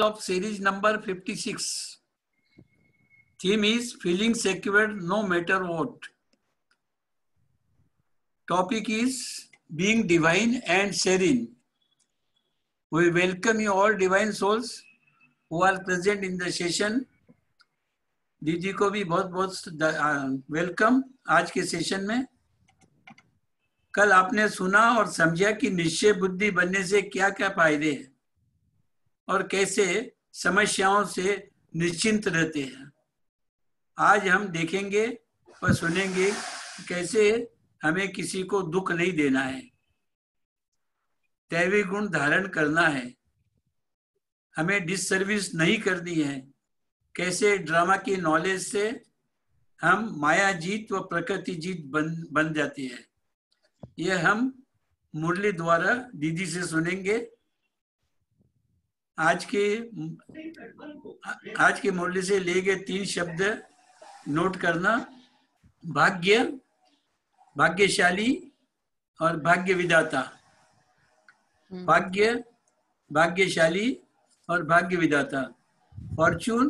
of series number 56. Theme is feeling secure no matter what. Topic is being divine and serene. We welcome you all divine souls who are present in the session. दीदी को भी बहुत बहुत welcome आज के session में। कल आपने सुना और समझा कि निश्चय बुद्धि बनने से क्या क्या फायदे हैं और कैसे समस्याओं से निश्चिंत रहते हैं। आज हम देखेंगे और सुनेंगे कैसे हमें किसी को दुख नहीं देना है, दैवी गुण धारण करना है, हमें डिससर्विस नहीं करनी है, कैसे ड्रामा की नॉलेज से हम माया जीत व प्रकृति जीत बन जाती है। ये हम मुरली द्वारा दीदी से सुनेंगे। आज की मुरली से लिए गए 3 शब्द नोट करना: भाग्य, भाग्यशाली और भाग्य विधाता। भाग्य, भाग्यशाली और भाग्य विधाता। Fortune,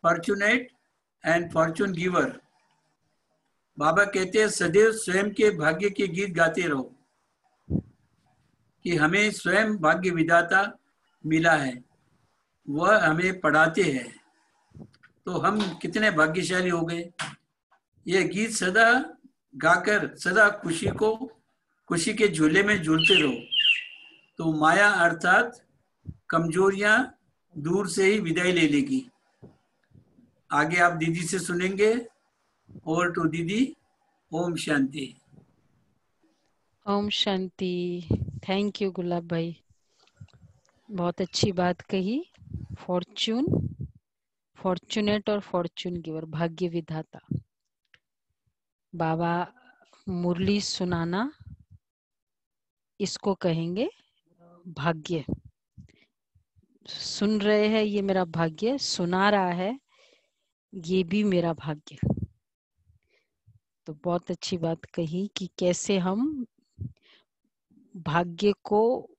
fortunate and fortune giver. बाबा कहते हैं सदैव स्वयं के भाग्य के गीत गाते रहो कि हमें स्वयं भाग्य विधाता मिला है, वह हमें पढ़ाते हैं, तो हम कितने भाग्यशाली हो गए। यह गीत सदा गाकर सदा खुशी के झूले में झूलते रहो, तो माया अर्थात कमजोरियां दूर से ही विदाई ले लेगी। आगे आप दीदी से सुनेंगे। ओवर टू दीदी। ओम शांति। ओम शांति। थैंक यू गुलाब भाई, बहुत अच्छी बात कही। फॉर्चून, फॉर्चुनेट और फॉर्चून गिवर, भाग्य विधाता। बाबा मुरली सुनाना, इसको कहेंगे भाग्य। सुन रहे हैं, ये मेरा भाग्य। सुना रहा है, ये भी मेरा भाग्य। तो बहुत अच्छी बात कही कि कैसे हम भाग्य को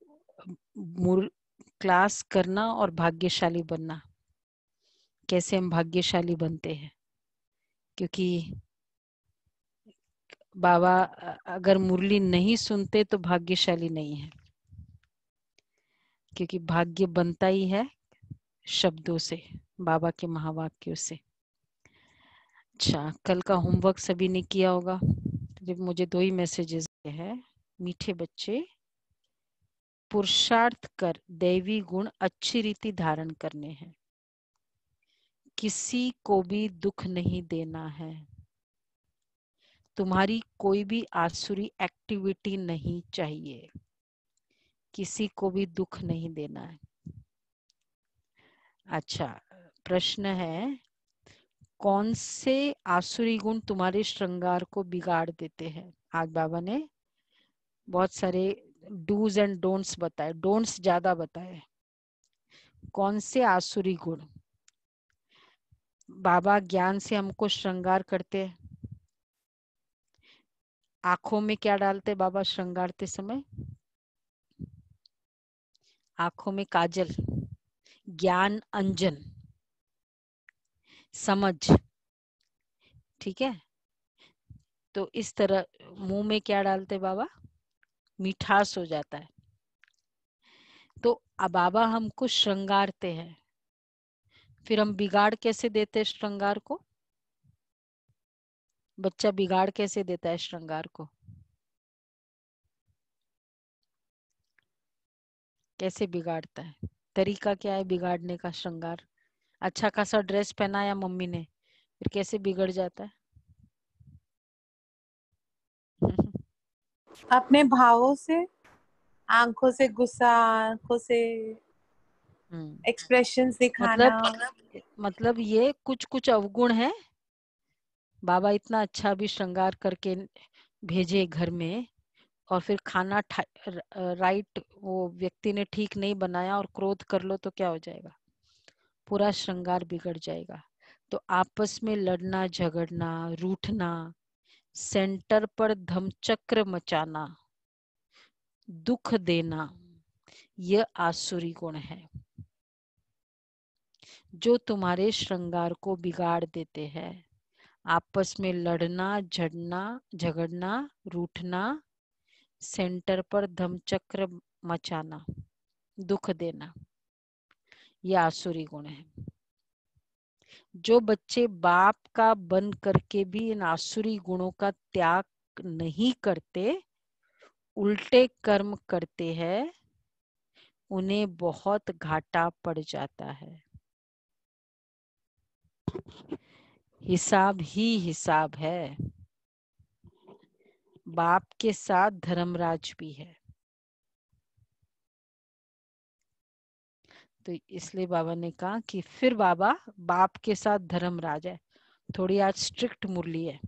क्लास करना और भाग्यशाली बनना, कैसे हम भाग्यशाली बनते हैं। क्योंकि बाबा अगर मुरली नहीं सुनते तो भाग्यशाली नहीं है, क्योंकि भाग्य बनता ही है शब्दों से, बाबा के महावाक्यों से। अच्छा, कल का होमवर्क सभी ने किया होगा। तो मुझे 2 ही मैसेजेस है। मीठे बच्चे, पुरुषार्थ कर दैवी गुण अच्छी रीति धारण करने हैं, किसी को भी दुख नहीं देना है, तुम्हारी कोई भी आसुरी एक्टिविटी नहीं चाहिए, किसी को भी दुख नहीं देना है। अच्छा, प्रश्न है, कौन से आसुरी गुण तुम्हारे श्रृंगार को बिगाड़ देते हैं। आज बाबा ने बहुत सारे डूज एंड डोंट्स बताए, डोंट्स ज्यादा बताए। कौन से आसुरी गुण बाबा ज्ञान से हमको श्रृंगार करते हैं। आंखों में क्या डालते बाबा श्रृंगारते समय? आंखों में काजल, ज्ञान अंजन, समझ, ठीक है। तो इस तरह मुंह में क्या डालते बाबा? मिठास हो जाता है। तो अब बाबा हमको श्रृंगारते हैं, फिर हम बिगाड़ कैसे देते हैं श्रृंगार को? बच्चा बिगाड़ कैसे देता है श्रृंगार को? कैसे बिगाड़ता है? तरीका क्या है बिगाड़ने का श्रृंगार? अच्छा खासा ड्रेस पहनाया मम्मी ने, फिर कैसे बिगड़ जाता है? अपने भावों से, आंखों से गुस्सा, आंखों से एक्सप्रेशंस दिखाना। मतलब ये कुछ अवगुण है। बाबा इतना अच्छा भी श्रृंगार करके भेजे घर में, और फिर खाना राइट वो व्यक्ति ने ठीक नहीं बनाया और क्रोध कर लो तो क्या हो जाएगा? पूरा श्रृंगार बिगड़ जाएगा। तो आपस में लड़ना झगड़ना, रूठना, सेंटर पर धमचक्र मचाना, दुख देना, यह आसुरी गुण है। जो तुम्हारे श्रृंगार को बिगाड़ देते हैं। आपस में लड़ना, झगड़ना, रूठना, सेंटर पर धमचक्र मचाना, दुख देना, ये आसुरी गुण है। जो बच्चे बाप का बन करके भी इन आसुरी गुणों का त्याग नहीं करते, उल्टे कर्म करते हैं, उन्हें बहुत घाटा पड़ जाता है। हिसाब ही हिसाब है। बाप के साथ धर्मराज भी है। तो इसलिए बाबा ने कहा कि फिर बाबा बाप के साथ धर्मराज है। थोड़ी आज स्ट्रिक्ट मुरली है,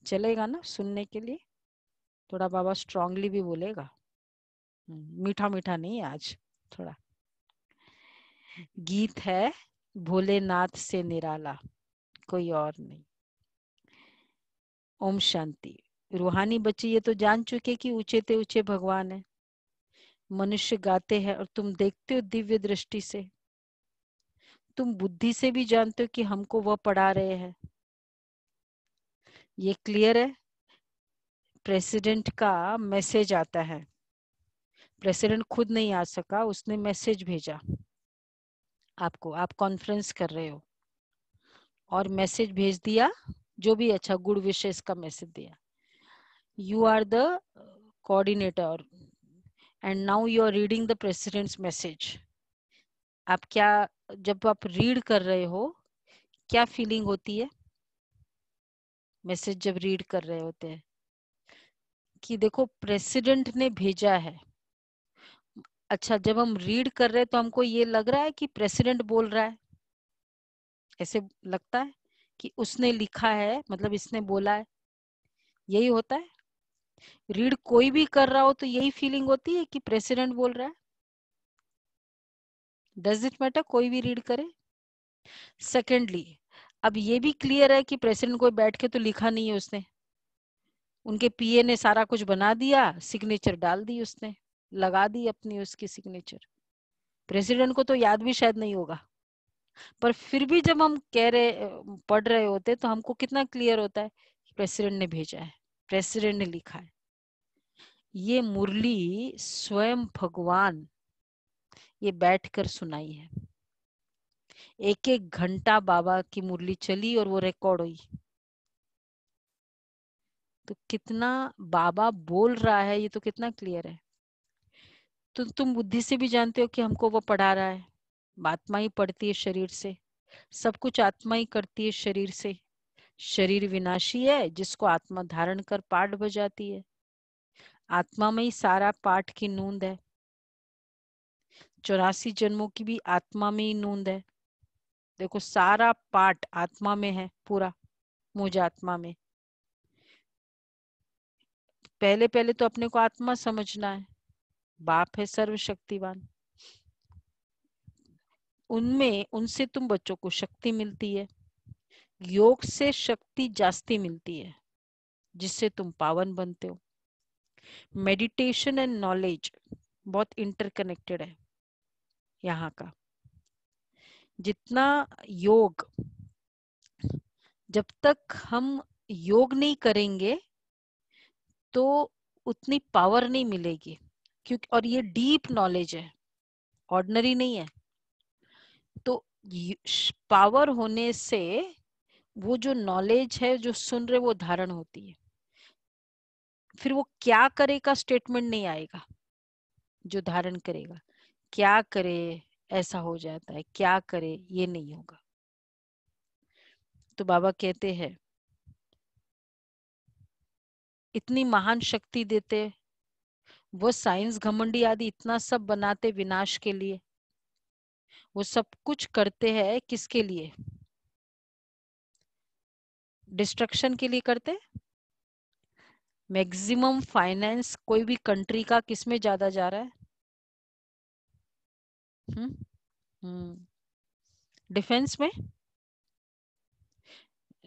चलेगा ना सुनने के लिए? थोड़ा बाबा स्ट्रांगली भी बोलेगा, मीठा मीठा नहीं आज थोड़ा। गीत है भोलेनाथ से निराला, कोई और नहीं। ओम शांति। रूहानी बच्चे ये तो जान चुके कि ऊंचे ते ऊंचे भगवान है। मनुष्य गाते हैं और तुम देखते हो दिव्य दृष्टि से। तुम बुद्धि से भी जानते हो कि हमको वह पढ़ा रहे हैं। ये क्लियर है। प्रेसिडेंट का मैसेज आता है। प्रेसिडेंट खुद नहीं आ सका, उसने मैसेज भेजा आपको। आप कॉन्फ्रेंस कर रहे हो और मैसेज भेज दिया, जो भी अच्छा गुड विशेस का मैसेज दिया। You are the coordinator and now you are reading the president's message. आप क्या, जब आप रीड कर रहे हो क्या फीलिंग होती है? मैसेज जब रीड कर रहे होते हैं कि देखो प्रेसिडेंट ने भेजा है। अच्छा, जब हम रीड कर रहे हैं तो हमको ये लग रहा है कि प्रेसिडेंट बोल रहा है, ऐसे लगता है कि उसने लिखा है मतलब इसने बोला है, यही होता है। रीड कोई भी कर रहा हो तो यही फीलिंग होती है कि प्रेसिडेंट बोल रहा है। डज इट मैटर कोई भी रीड करे? सेकेंडली, अब ये भी क्लियर है कि प्रेसिडेंट कोई बैठ के तो लिखा नहीं है उसने, उनके पीए ने सारा कुछ बना दिया, सिग्नेचर डाल दी उसने, लगा दी अपनी उसकी सिग्नेचर। प्रेसिडेंट को तो याद भी शायद नहीं होगा, पर फिर भी जब हम कह रहे पढ़ रहे होते तो हमको कितना क्लियर होता है कि प्रेसिडेंट ने भेजा है, प्रेसिडेंट ने लिखा है। ये मुरली स्वयं भगवान ये बैठकर सुनाई है। एक एक घंटा बाबा की मुरली चली और वो रिकॉर्ड हुई। तो कितना बाबा बोल रहा है ये तो कितना क्लियर है। तो तुम बुद्धि से भी जानते हो कि हमको वो पढ़ा रहा है। आत्मा ही पढ़ती है शरीर से, सब कुछ आत्मा ही करती है शरीर से। शरीर विनाशी है, जिसको आत्मा धारण कर पाठ बजाती है। आत्मा में ही सारा पाठ की नूंद है। 84 जन्मों की भी आत्मा में ही नूंद है। देखो सारा पाठ आत्मा में है पूरा, मुझ आत्मा में। पहले पहले तो अपने को आत्मा समझना है। बाप है सर्वशक्तिवान, उनमें उनसे तुम बच्चों को शक्ति मिलती है। योग से शक्ति जास्ती मिलती है, जिससे तुम पावन बनते हो। मेडिटेशन एंड नॉलेज बहुत इंटरकनेक्टेड है यहाँ का। जितना योग, जब तक हम योग नहीं करेंगे तो उतनी पावर नहीं मिलेगी, क्योंकि और ये डीप नॉलेज है, ऑर्डिनरी नहीं है। तो पावर होने से वो जो नॉलेज है जो सुन रहे वो धारण होती है। फिर वो क्या करेगा स्टेटमेंट नहीं आएगा। जो धारण करेगा क्या करे ऐसा हो जाता है, क्या करे ये नहीं होगा। तो बाबा कहते हैं इतनी महान शक्ति देते, वो साइंस घमंडी आदि इतना सब बनाते विनाश के लिए। वो सब कुछ करते हैं किसके लिए? डिस्ट्रक्शन के लिए करते। मैक्सिमम फाइनेंस कोई भी कंट्री का किसमें ज्यादा जा रहा है? डिफेंस में।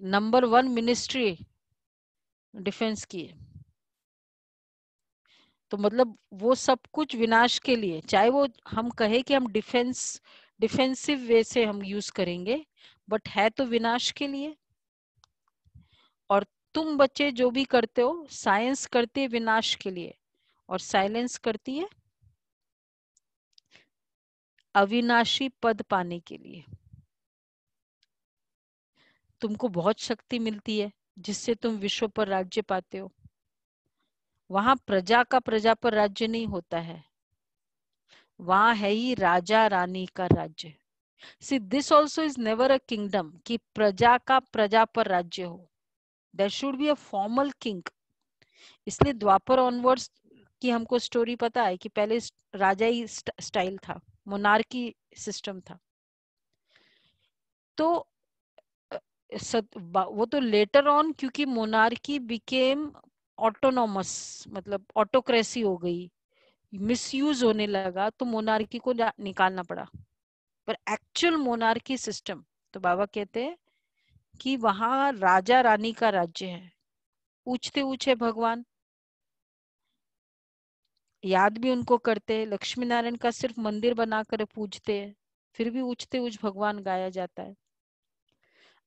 नंबर 1 मिनिस्ट्री डिफेंस की है। तो मतलब वो सब कुछ विनाश के लिए, चाहे वो हम कहे कि हम डिफेंस डिफेंसिव वे से हम यूज करेंगे, बट है तो विनाश के लिए। और तुम बच्चे जो भी करते हो, साइंस करती है विनाश के लिए और साइलेंस करती है अविनाशी पद पाने के लिए। तुमको बहुत शक्ति मिलती है जिससे तुम विश्व पर राज्य पाते हो। वहां प्रजा का प्रजा पर राज्य नहीं होता है, वहां है ही राजा रानी का राज्य। See this also is never a kingdom कि प्रजा का प्रजा पर राज्य हो। There should be a formal king. इसलिए द्वापर ऑनवर्ड्स की हमको स्टोरी पता है कि पहले राजा ही स्टाइल था, मोनार्की सिस्टम था। तो वो तो लेटर ऑन, क्योंकि मोनार्की बिकेम ऑटोनॉमस, मतलब ऑटोक्रेसी हो गई, मिसयूज होने लगा, तो मोनार्की को निकालना पड़ा। पर एक्चुअल मोनार्की सिस्टम, तो बाबा कहते हैं कि वहां राजा रानी का राज्य है। ऊंचते ऊंचे भगवान, याद भी उनको करते हैं, लक्ष्मी नारायण का सिर्फ मंदिर बनाकर पूजते हैं, फिर भी ऊंचते ऊंच भगवान गाया जाता है।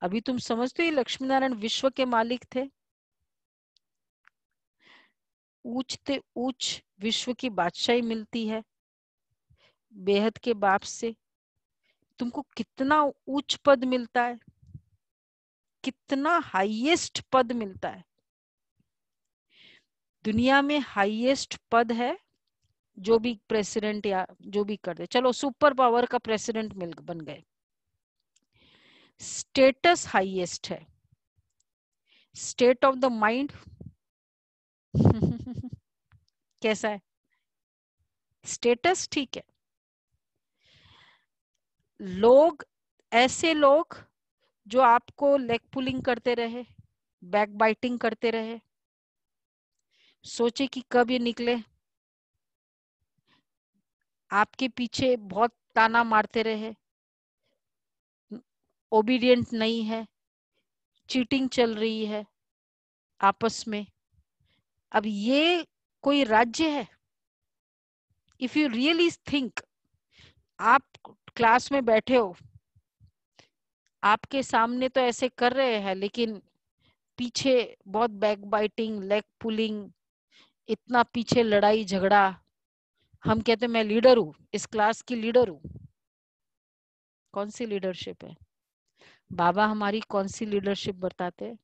अभी तुम समझते हो लक्ष्मी नारायण विश्व के मालिक थे। ऊंचते ऊंच विश्व की बादशाही मिलती है बेहद के बाप से। तुमको कितना उच्च पद मिलता है, कितना हाईएस्ट पद मिलता है। दुनिया में हाईएस्ट पद है जो भी प्रेसिडेंट या जो भी कर दे, चलो सुपर पावर का प्रेसिडेंट मिल बन गए। स्टेटस हाईएस्ट है, स्टेट ऑफ द माइंड कैसा है? स्टेटस ठीक है। लोग, ऐसे लोग जो आपको लेग पुलिंग करते रहे, बैक बाइटिंग करते रहे, सोचे कि कब ये निकले, आपके पीछे बहुत ताना मारते रहे, ओबीडियंट नहीं है, चीटिंग चल रही है आपस में, अब ये कोई राज्य है? इफ यू रियली थिंक, आप क्लास में बैठे हो, आपके सामने तो ऐसे कर रहे हैं, लेकिन पीछे बहुत बैक बाइटिंग, लेग पुलिंग, इतना पीछे लड़ाई झगड़ा। हम कहते मैं लीडर हूं, इस क्लास की लीडर हूं। कौन सी लीडरशिप है? बाबा हमारी कौन सी लीडरशिप बताते हैं?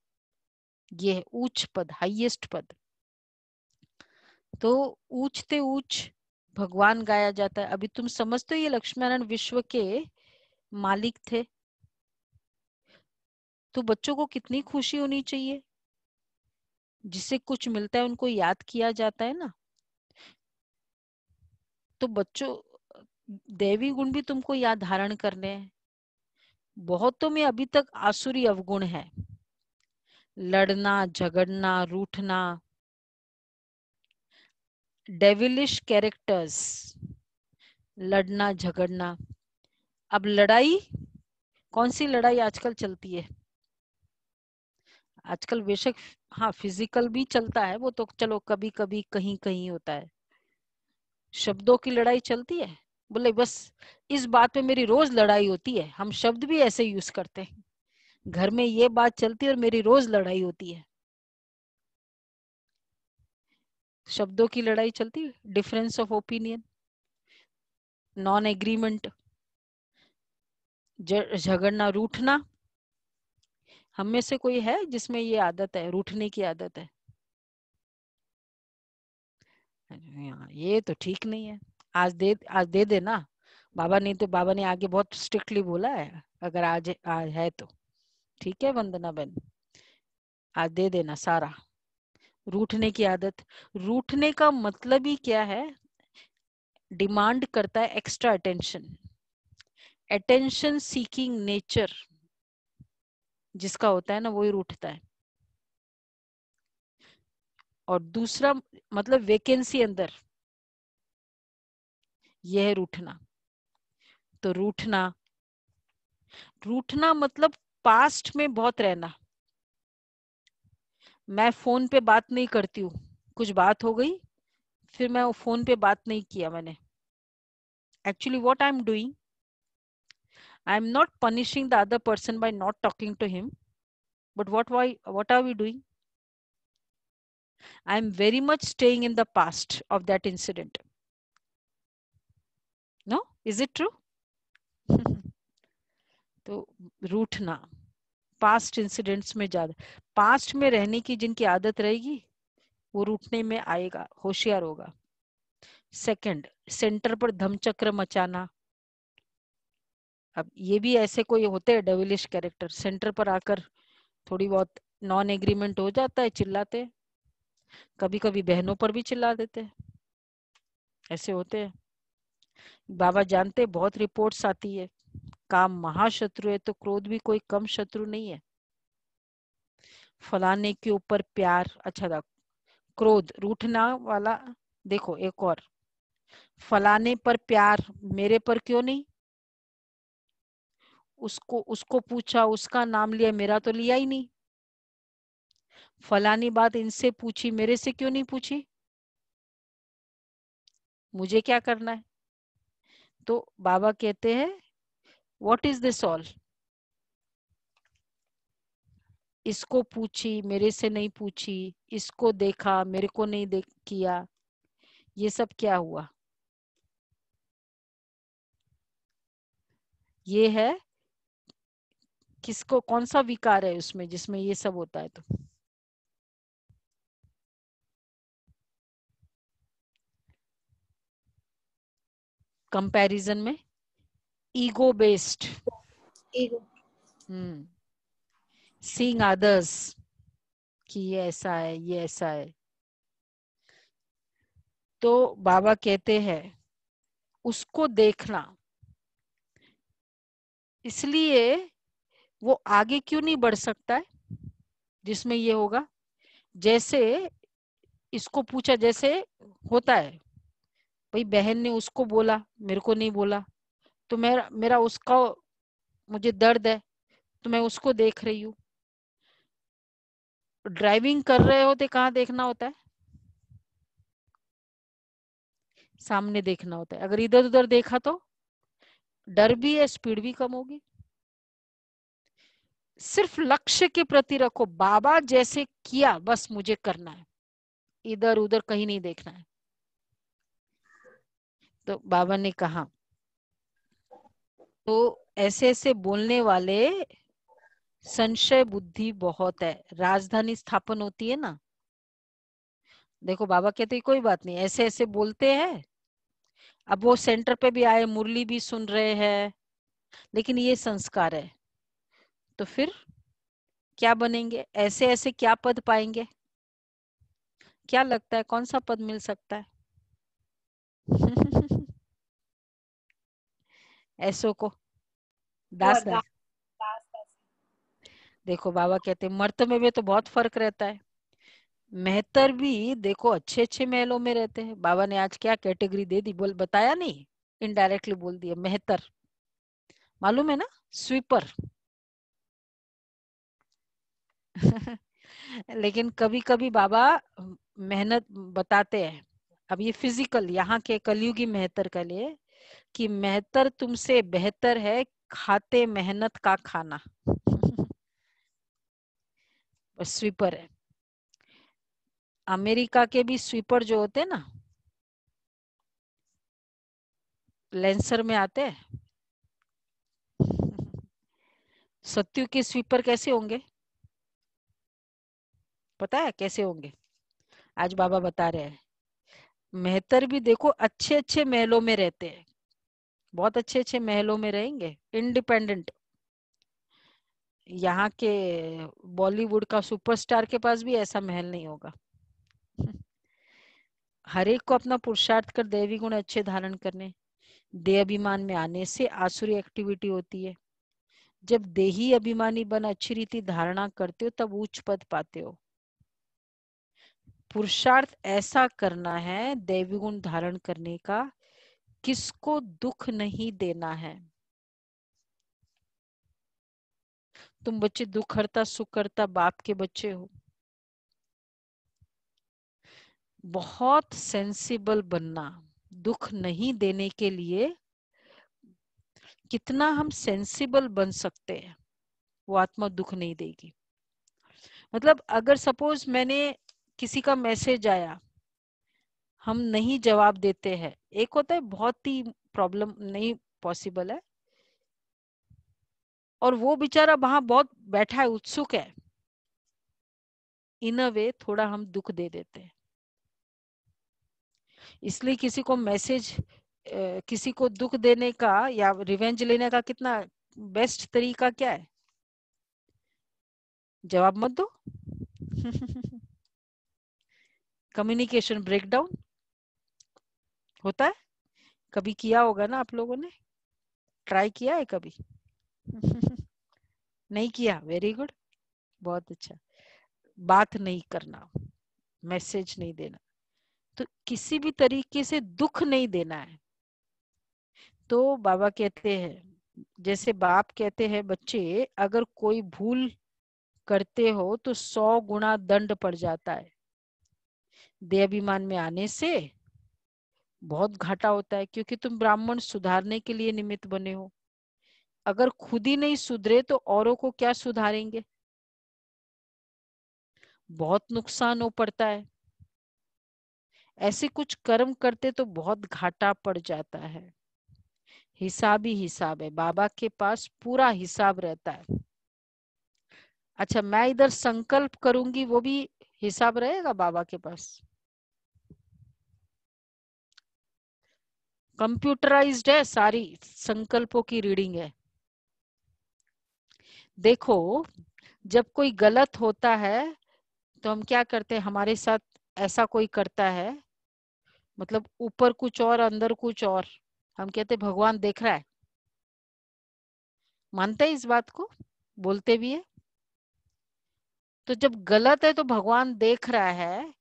ये है उच्च पद, हाईएस्ट पद। तो ऊंचते ऊंच भगवान गाया जाता है। अभी तुम समझते हो ये लक्ष्मी नारायण विश्व के मालिक थे, तो बच्चों को कितनी खुशी होनी चाहिए। जिससे कुछ मिलता है उनको याद किया जाता है ना। तो बच्चों, देवी गुण भी तुमको याद धारण करने हैं। बहुतों में अभी तक आसुरी अवगुण है, लड़ना झगड़ना रूठना, डेविलिश कैरेक्टर्स, लड़ना झगड़ना। अब लड़ाई, कौन सी लड़ाई आजकल चलती है? आजकल बेशक हाँ फिजिकल भी चलता है, वो तो चलो कभी कभी कहीं कहीं होता है। शब्दों की लड़ाई चलती है, बोले बस इस बात पे मेरी रोज लड़ाई होती है। हम शब्द भी ऐसे यूज करते हैं, घर में ये बात चलती है और मेरी रोज लड़ाई होती है। शब्दों की लड़ाई चलती है, difference of opinion, non agreement, झगड़ना रूठना। हम में से कोई है जिसमें ये आदत है, रूठने की आदत है? ये तो ठीक नहीं है। आज दे देना बाबा, नहीं तो बाबा ने आगे बहुत स्ट्रिक्टली बोला है, अगर आज है तो ठीक है वंदना बहन, आज दे देना सारा। रूठने की आदत, रूठने का मतलब ही क्या है? डिमांड करता है extra attention, attention seeking nature जिसका होता है ना, वही रूठता है। और दूसरा मतलब वैकेंसी अंदर, यह है रूठना। तो रूठना मतलब पास्ट में बहुत रहना। मैं फोन पे बात नहीं करती हूँ, कुछ बात हो गई, फिर मैं फोन पे बात नहीं किया मैंने। Actually what I am doing, I am not punishing the other person by not talking to him, but what are we doing? I am very much staying in the past of that incident. No, is it true? तो रूठना, past incidents में ज्यादा, past में रहने की जिनकी आदत रहेगी वो रूठने में आएगा, होशियार होगा। सेकंड, सेंटर पर धमचक्र मचाना। अब ये भी ऐसे कोई होते हैं डेविलिश कैरेक्टर, सेंटर पर आकर थोड़ी बहुत नॉन एग्रीमेंट हो जाता है, चिल्लाते, कभी कभी बहनों पर भी चिल्ला देते हैं, ऐसे होते हैं। बाबा जानते, बहुत रिपोर्ट्स आती है, काम महाशत्रु है तो क्रोध भी कोई कम शत्रु नहीं है। फलाने के ऊपर प्यार, अच्छा था, क्रोध रूठना वाला। देखो एक और, फलाने पर प्यार, मेरे पर क्यों नहीं? उसको पूछा, उसका नाम लिया, मेरा तो लिया ही नहीं। फलानी बात इनसे पूछी, मेरे से क्यों नहीं पूछी? मुझे क्या करना है? तो बाबा कहते हैं व्हाट इज दिस ऑल? इसको पूछी, मेरे से नहीं पूछी, इसको देखा, मेरे को नहीं देख किया, ये सब क्या हुआ? ये है किसको, कौन सा विकार है उसमें जिसमें ये सब होता है? तो कंपैरिजन में ego based, ego. Seeing others कि ये ऐसा है, ये ऐसा है। तो बाबा कहते हैं उसको देखना, इसलिए वो आगे क्यों नहीं बढ़ सकता है जिसमें ये होगा? जैसे इसको पूछा, जैसे होता है भाई, बहन ने उसको बोला, मेरे को नहीं बोला, तो मेरा मेरा उसका, मुझे दर्द है तो मैं उसको देख रही हूँ। ड्राइविंग कर रहे होते कहाँ देखना होता है? सामने देखना होता है। अगर इधर उधर देखा तो डर भी है, स्पीड भी कम होगी। सिर्फ लक्ष्य के प्रति रखो, बाबा जैसे किया बस मुझे करना है, इधर उधर कहीं नहीं देखना है। तो बाबा ने कहा, तो ऐसे ऐसे बोलने वाले संशय बुद्धि बहुत है। राजधानी स्थापन होती है ना, देखो बाबा कहते कोई बात नहीं, ऐसे ऐसे बोलते हैं, अब वो सेंटर पे भी आए, मुरली भी सुन रहे हैं, लेकिन ये संस्कार है, तो फिर क्या बनेंगे? ऐसे ऐसे क्या पद पाएंगे? क्या लगता है कौन सा पद मिल सकता है? ऐसो को दास दास। देखो बाबा कहते मर्तबे में तो बहुत फर्क रहता है। मेहतर भी देखो अच्छे अच्छे महलों में रहते हैं। बाबा ने आज क्या कैटेगरी दे दी, बोल बताया नहीं, इनडायरेक्टली बोल दिया। मेहतर मालूम है ना, स्वीपर। लेकिन कभी कभी बाबा मेहनत बताते हैं। अब ये फिजिकल यहाँ के कलयुगी मेहतर के लिए, कि मेहतर तुमसे बेहतर है खाते मेहनत का खाना। स्वीपर है। अमेरिका के भी स्वीपर जो होते हैं ना, लेंसर में आते हैं। सत्यु के स्वीपर कैसे होंगे? पता है कैसे होंगे? आज बाबा बता रहे हैं। मेहतर भी देखो अच्छे अच्छे महलों में रहते हैं, बहुत अच्छे अच्छे महलों में रहेंगे, इंडिपेंडेंट। यहाँ के बॉलीवुड का सुपरस्टार के पास भी ऐसा महल नहीं होगा। हर एक को अपना पुरुषार्थ कर दैवी गुण अच्छे धारण करने, देह अभिमान में आने से आसुरी एक्टिविटी होती है। जब देही अभिमानी बन अच्छी रीति धारणा करते हो तब उच्च पद पाते हो। पुरुषार्थ ऐसा करना है दैवी गुण धारण करने का, किसको दुख नहीं देना है। तुम बच्चे दुख हरता सुख करता बाप के बच्चे हो। बहुत सेंसिबल बनना, दुख नहीं देने के लिए कितना हम सेंसिबल बन सकते हैं, वो आत्मा दुख नहीं देगी। मतलब अगर सपोज मैंने किसी का मैसेज आया, हम नहीं जवाब देते हैं, एक होता है बहुत ही प्रॉब्लम नहीं पॉसिबल है, और वो बेचारा वहां बहुत बैठा है, उत्सुक है, इन अ वे थोड़ा हम दुख दे देते हैं। इसलिए किसी को मैसेज, किसी को दुख देने का या रिवेंज लेने का कितना बेस्ट तरीका क्या है? जवाब मत दो। कम्युनिकेशन ब्रेकडाउन होता है, कभी किया होगा ना आप लोगों ने, ट्राई किया है कभी? नहीं किया, वेरी गुड, बहुत अच्छा। बात नहीं करना, मैसेज नहीं देना, तो किसी भी तरीके से दुख नहीं देना है। तो बाबा कहते हैं, जैसे बाप कहते हैं बच्चे अगर कोई भूल करते हो तो 100 गुना दंड पड़ जाता है। देहाभिमान में आने से बहुत घाटा होता है, क्योंकि तुम ब्राह्मण सुधारने के लिए निमित्त बने हो। अगर खुद ही नहीं सुधरे तो औरों को क्या सुधारेंगे? बहुत नुकसान हो पड़ता है। ऐसे कुछ कर्म करते तो बहुत घाटा पड़ जाता है। हिसाब ही हिसाब है, बाबा के पास पूरा हिसाब रहता है। अच्छा, मैं इधर संकल्प करूंगी, वो भी हिसाब रहेगा बाबा के पास। कंप्यूटराइज्ड है, सारी संकल्पों की रीडिंग है। देखो, जब कोई गलत होता है तो हम क्या करते हैं, हमारे साथ ऐसा कोई करता है, मतलब ऊपर कुछ और अंदर कुछ और, हम कहते भगवान देख रहा है। मानते हैं इस बात को, बोलते भी है। तो जब गलत है तो भगवान देख रहा है,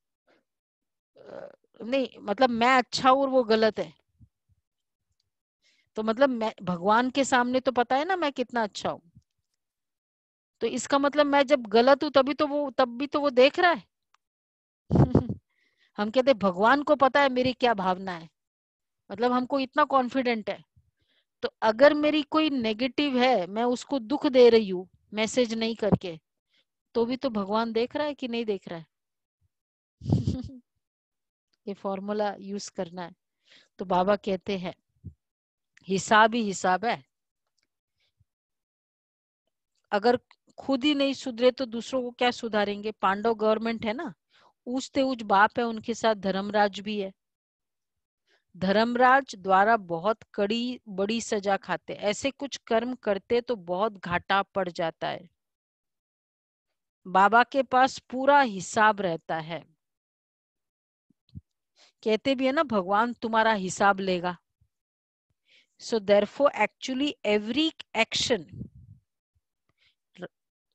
नहीं मतलब मैं अच्छा हूं और वो गलत है, तो मतलब मैं भगवान के सामने तो पता है ना मैं कितना अच्छा हूं। तो इसका मतलब मैं जब गलत हूं तब भी तो वो देख रहा है। हम कहते भगवान को पता है मेरी क्या भावना है, मतलब हमको इतना कॉन्फिडेंट है। तो अगर मेरी कोई नेगेटिव है, मैं उसको दुख दे रही हूँ मैसेज नहीं करके, तो भी तो भगवान देख रहा है कि नहीं देख रहा है? ये फॉर्मूला यूज करना है। तो बाबा कहते हैं हिसाब ही हिसाब है। अगर खुद ही नहीं सुधरे तो दूसरों को क्या सुधारेंगे? पांडव गवर्नमेंट है ना, ऊंचते ऊंच बाप है, उनके साथ धर्मराज भी है। धर्मराज द्वारा बहुत कड़ी बड़ी सजा खाते, ऐसे कुछ कर्म करते तो बहुत घाटा पड़ जाता है। बाबा के पास पूरा हिसाब रहता है। कहते भी है ना, भगवान तुम्हारा हिसाब लेगा। So therefore actually every action,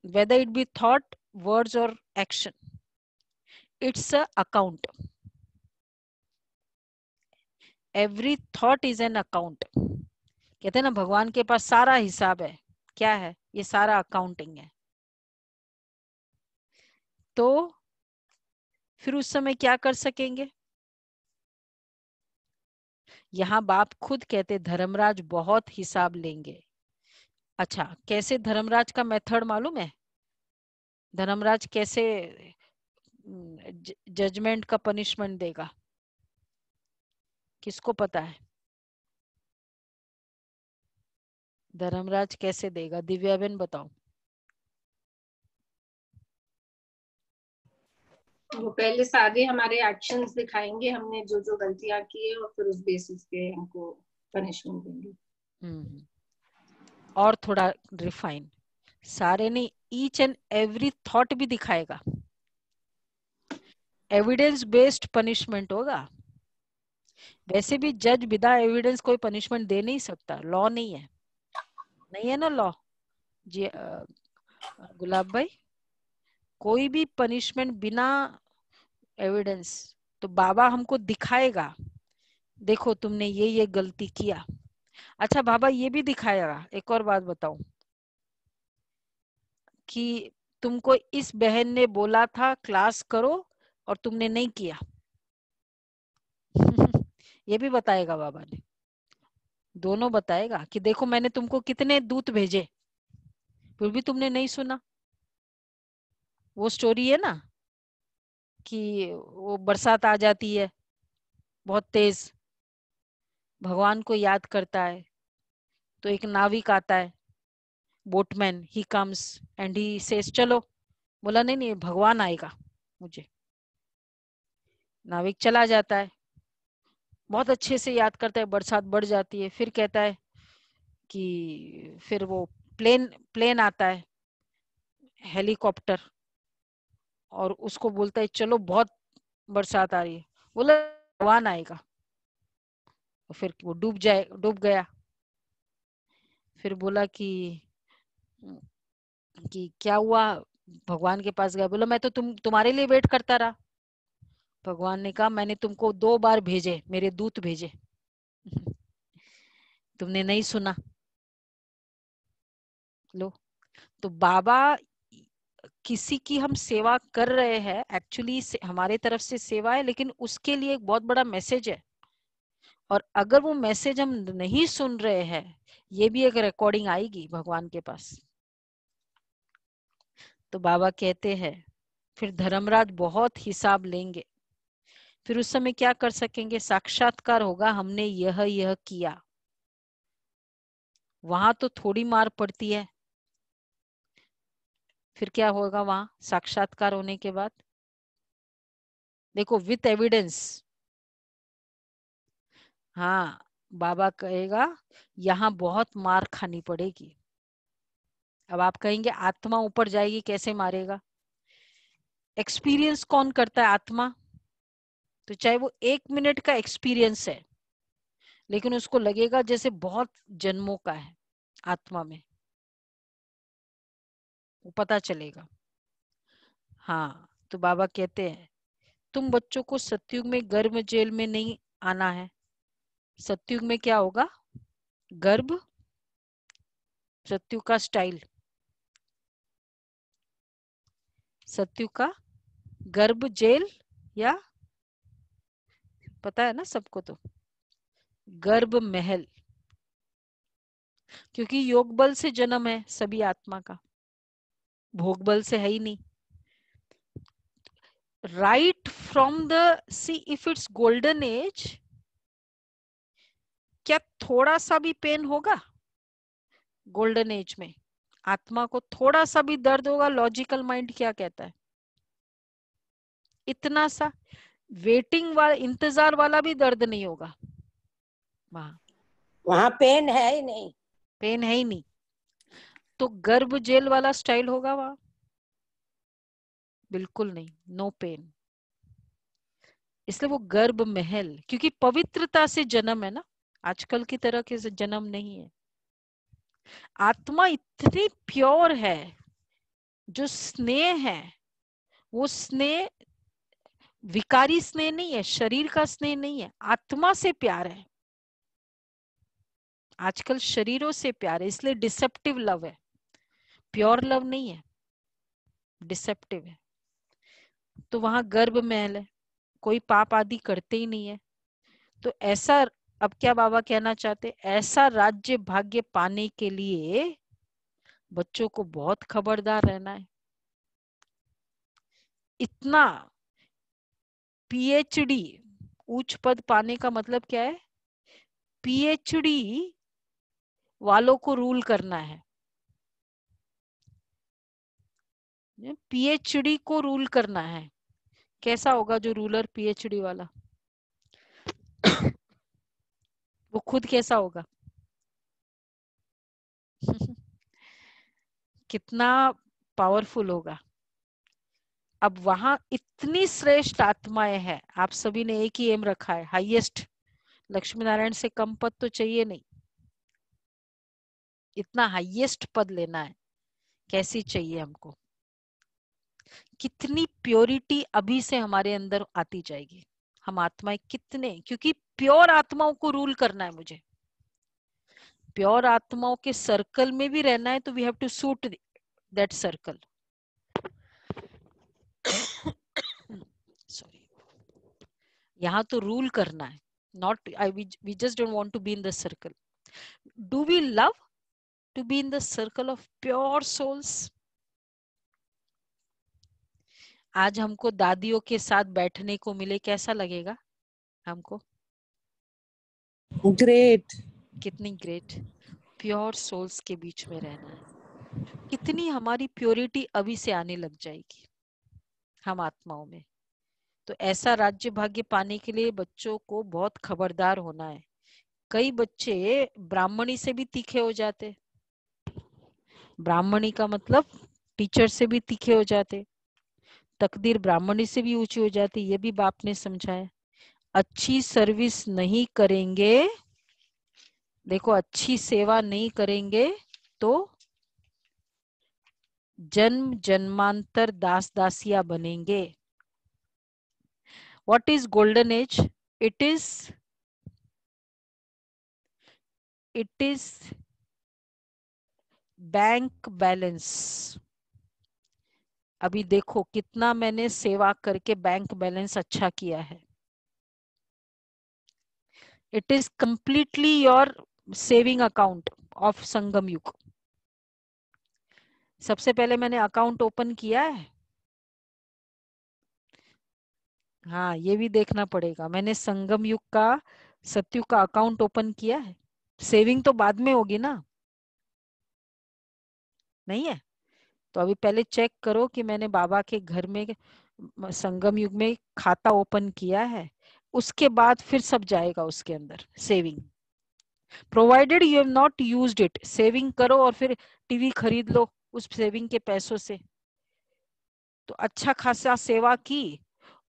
whether it be thought, words or action, it's a account. Every thought is an account. कहते हैं ना भगवान के पास सारा हिसाब है। क्या है? ये सारा अकाउंटिंग है। तो फिर उस समय क्या कर सकेंगे? यहाँ बाप खुद कहते धर्मराज बहुत हिसाब लेंगे। अच्छा, कैसे धर्मराज का मेथड मालूम है? धर्मराज कैसे जजमेंट का पनिशमेंट देगा? किसको पता है धर्मराज कैसे देगा? दिव्याबेन बताओ। वो पहले सारे हमारे एक्शंस दिखाएंगे, हमने जो जो गलतियां की है, और फिर उस बेसिस पे हमको पनिशमेंट देंगे। और थोड़ा रिफाइन, सारे नहीं, ईच एंड एवरी थॉट भी दिखाएगा। एविडेंस बेस्ड पनिशमेंट होगा। वैसे भी जज बिना एविडेंस कोई पनिशमेंट दे नहीं सकता, लॉ नहीं है, नहीं है ना लॉ जी। गुलाब भाई, कोई भी पनिशमेंट बिना एविडेंस, तो बाबा हमको दिखाएगा, देखो तुमने ये गलती किया। अच्छा बाबा ये भी दिखाएगा, एक और बात बताऊं, कि तुमको इस बहन ने बोला था क्लास करो और तुमने नहीं किया। ये भी बताएगा बाबा ने। दोनों बताएगा कि देखो मैंने तुमको कितने दूत भेजे, फिर भी तुमने नहीं सुना। वो स्टोरी है ना कि वो बरसात आ जाती है बहुत तेज, भगवान को याद करता है, तो एक नाविक आता है, boatman, he comes and he says चलो। बोला नहीं नहीं भगवान आएगा मुझे। नाविक चला जाता है, बहुत अच्छे से याद करता है, बरसात बढ़ जाती है, फिर कहता है कि फिर वो प्लेन प्लेन आता है, हेलीकॉप्टर, और उसको बोलता है चलो बहुत बरसात आ रही है। बोला भगवान आएगा, फिर वो डूब गया। फिर बोला कि क्या हुआ, भगवान के पास गया, बोला मैं तो तुम्हारे लिए वेट करता रहा। भगवान ने कहा मैंने तुमको 2 बार भेजे, मेरे दूत भेजे, तुमने नहीं सुना। लो, तो बाबा किसी की हम सेवा कर रहे हैं, एक्चुअली हमारे तरफ से सेवा है, लेकिन उसके लिए एक बहुत बड़ा मैसेज है, और अगर वो मैसेज हम नहीं सुन रहे हैं, ये भी एक रिकॉर्डिंग आएगी भगवान के पास। तो बाबा कहते हैं फिर धर्मराज बहुत हिसाब लेंगे, फिर उस समय क्या कर सकेंगे, साक्षात्कार होगा हमने यह किया। वहां तो थोड़ी मार पड़ती है, फिर क्या होगा वहां साक्षात्कार होने के बाद, देखो विथ एविडेंस। हाँ, बाबा कहेगा यहाँ बहुत मार खानी पड़ेगी। अब आप कहेंगे आत्मा ऊपर जाएगी कैसे मारेगा, एक्सपीरियंस कौन करता है, आत्मा। तो चाहे वो 1 मिनट का एक्सपीरियंस है, लेकिन उसको लगेगा जैसे बहुत जन्मों का है आत्मा में, वो पता चलेगा। हाँ, तो बाबा कहते हैं तुम बच्चों को सतयुग में गर्भ जेल में नहीं आना है। सतयुग में क्या होगा, गर्भ, सतयुग का स्टाइल, सतयुग का गर्भ जेल, या पता है ना सबको, तो गर्भ महल, क्योंकि योग बल से जन्म है सभी आत्मा का, भोग बल से है ही नहीं। Right from the see if it's golden age, क्या थोड़ा सा भी पेन होगा गोल्डन एज में, आत्मा को थोड़ा सा भी दर्द होगा, लॉजिकल माइंड क्या कहता है, इतना सा, वेटिंग वाला, इंतजार वाला भी दर्द नहीं होगा वहां पेन है ही नहीं, पेन है ही नहीं। तो गर्भ जेल वाला स्टाइल होगा वहां, बिल्कुल नहीं, नो पेन। इसलिए वो गर्भ महल, क्योंकि पवित्रता से जन्म है ना, आजकल की तरह के जन्म नहीं है। आत्मा इतनी प्योर है, जो स्नेह है वो स्नेह विकारी स्नेह नहीं है, शरीर का स्नेह नहीं है, आत्मा से प्यार है। आजकल शरीरों से प्यार है, इसलिए डिसेप्टिव लव है, प्योर लव नहीं है, डिसेप्टिव है। तो वहां गर्भ महल है, कोई पाप आदि करते ही नहीं है। तो ऐसा, अब क्या बाबा कहना चाहते, ऐसा राज्य भाग्य पाने के लिए बच्चों को बहुत खबरदार रहना है। इतना पीएचडी उच्च पद पाने का मतलब क्या है, पीएचडी वालों को रूल करना है, पीएचडी को रूल करना है। कैसा होगा जो रूलर पीएचडी वाला, वो खुद कैसा होगा कितना पावरफुल होगा। अब वहां इतनी श्रेष्ठ आत्माएं हैं, आप सभी ने एक ही एम रखा है, हाईएस्ट, लक्ष्मी नारायण से कम पद तो चाहिए नहीं, इतना हाईएस्ट पद लेना है, कैसी चाहिए हमको, कितनी प्योरिटी अभी से हमारे अंदर आती जाएगी, हम आत्माएं कितने, क्योंकि प्योर आत्माओं को रूल करना है मुझे, प्योर आत्माओं के सर्कल में भी रहना है, तो we have to suit that circle. Sorry, यहाँ तो रूल करना है, not we just don't want to be in the circle. Do we love to be in the circle of pure souls? आज हमको दादियों के साथ बैठने को मिले, कैसा लगेगा हमको? ग्रेट। कितनी ग्रेट, प्योर सोल्स के बीच में रहना है। कितनी हमारी प्योरिटी अभी से आने लग जाएगी हम आत्माओं में। तो ऐसा राज्य भाग्य पाने के लिए बच्चों को बहुत खबरदार होना है। कई बच्चे ब्राह्मणी से भी तीखे हो जाते, ब्राह्मणी का मतलब टीचर से भी तीखे हो जाते, तकदीर ब्राह्मणी से भी ऊंची हो जाती, ये भी बाप ने समझाया। अच्छी सर्विस नहीं करेंगे, देखो अच्छी सेवा नहीं करेंगे तो जन्म जन्मांतर दास दासिया बनेंगे। What is golden age? It is bank balance. अभी देखो कितना मैंने सेवा करके बैंक बैलेंस अच्छा किया है। It is completely your saving account of Sangam युग। सबसे पहले मैंने अकाउंट ओपन किया है, हाँ ये भी देखना पड़ेगा। मैंने संगम युग का, सतयुग का अकाउंट ओपन किया है। सेविंग तो बाद में होगी ना, नहीं है? तो अभी पहले चेक करो कि मैंने बाबा के घर में संगम युग में खाता ओपन किया है, उसके बाद फिर सब जाएगा उसके अंदर saving. Provided you have not used it, saving करो और फिर टीवी खरीद लो उस सेविंग के पैसों से। तो अच्छा खासा सेवा की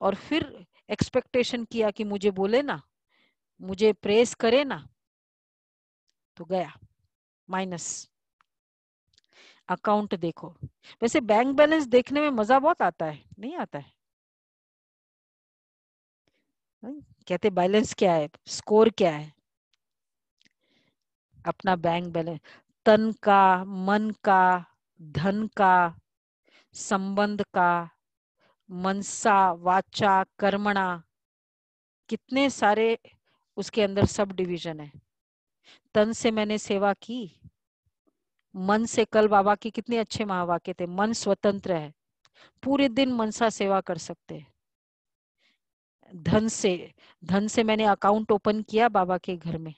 और फिर एक्सपेक्टेशन किया कि मुझे बोले ना, मुझे प्रेस करे ना, तो गया माइनस। अकाउंट देखो। वैसे बैंक बैलेंस देखने में मजा बहुत आता है, नहीं आता है? कहते बैलेंस क्या है, स्कोर क्या है? अपना बैंक बैलेंस, तन का, मन का, धन का, संबंध का, मनसा वाचा कर्मणा, कितने सारे उसके अंदर सब डिवीजन है। तन से मैंने सेवा की, मन से, कल बाबा के कितने अच्छे महावाक्य थे, मन स्वतंत्र है, पूरे दिन मनसा सेवा कर सकते हैं। धन से मैंने अकाउंट ओपन किया बाबा के घर में।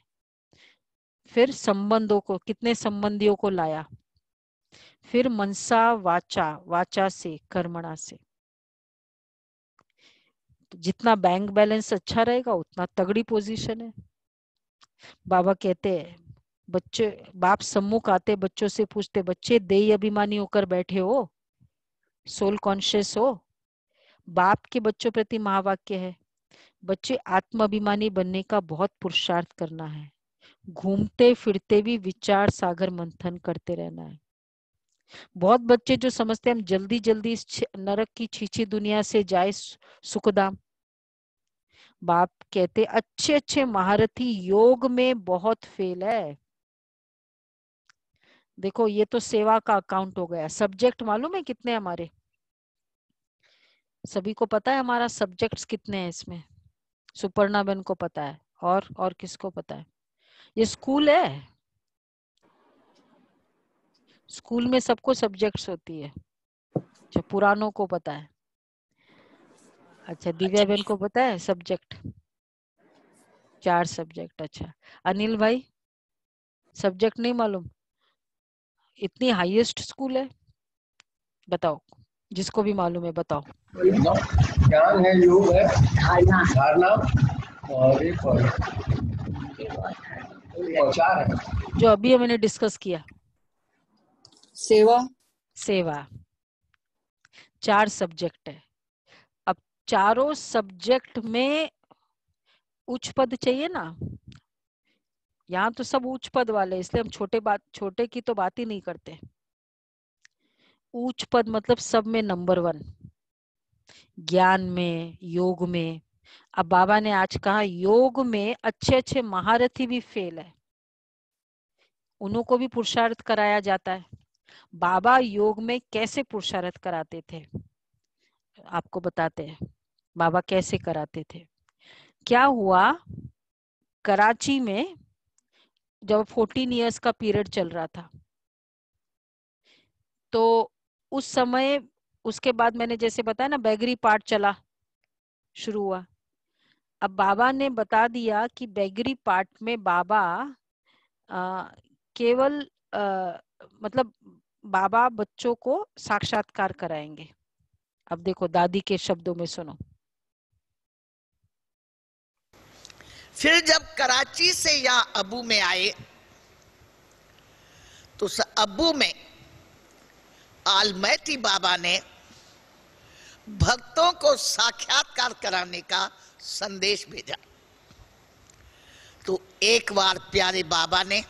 फिर संबंधों को, कितने संबंधियों को लाया। फिर मनसा वाचा, वाचा से, कर्मणा से। तो जितना बैंक बैलेंस अच्छा रहेगा उतना तगड़ी पोजीशन है। बाबा कहते हैं, बच्चे बाप सम्मुख आते, बच्चों से पूछते, बच्चे देही अभिमानी होकर बैठे हो, सोल कॉन्शियस हो? बाप के बच्चों प्रति महावाक्य है, बच्चे आत्माभिमानी बनने का बहुत पुरुषार्थ करना है, घूमते फिरते भी विचार सागर मंथन करते रहना है। बहुत बच्चे जो समझते हैं हम जल्दी जल्दी इस नरक की छीछी दुनिया से जाए सुखधाम। बाप कहते अच्छे अच्छे महारथी योग में बहुत फेल है। देखो ये तो सेवा का अकाउंट हो गया। सब्जेक्ट मालूम है कितने हमारे? सभी को पता है हमारा सब्जेक्ट्स कितने हैं इसमें? सुपर्णा बहन को पता है, और किसको पता है? ये स्कूल है, स्कूल में सबको सब्जेक्ट्स होती है। अच्छा, पुरानों को पता है। अच्छा, दिव्या बहन को पता है सब्जेक्ट? 4 सब्जेक्ट। अच्छा, अनिल भाई सब्जेक्ट नहीं मालूम? इतनी हाईएस्ट स्कूल है, बताओ जिसको भी मालूम है बताओ। ज्ञान है, योग है, धारणा और एक और 4 है जो अभी मैंने डिस्कस किया। सेवा 4 सब्जेक्ट है। अब चारों सब्जेक्ट में उच्च पद चाहिए ना, यहाँ तो सब उच्च पद वाले, इसलिए हम छोटे की तो बात ही नहीं करते। उच्च पद मतलब सब में नंबर 1, ज्ञान में, योग में। अब बाबा ने आज कहा योग में अच्छे अच्छे महारथी भी फेल है, उनको भी पुरुषार्थ कराया जाता है। बाबा योग में कैसे पुरुषार्थ कराते थे आपको बताते हैं, बाबा कैसे कराते थे। क्या हुआ, कराची में जब 14 इयर्स का पीरियड चल रहा था, तो उस समय उसके बाद मैंने जैसे बताया ना, बैगरी पार्ट चला शुरू हुआ। अब बाबा ने बता दिया कि बैगरी पार्ट में बाबा केवल मतलब बाबा बच्चों को साक्षात्कार कराएंगे। अब देखो दादी के शब्दों में सुनो। फिर जब कराची से यहाँ अबू में आए तो अबू में आलमैती बाबा ने भक्तों को साक्षात्कार कराने का संदेश भेजा। तो एक बार प्यारे बाबा ने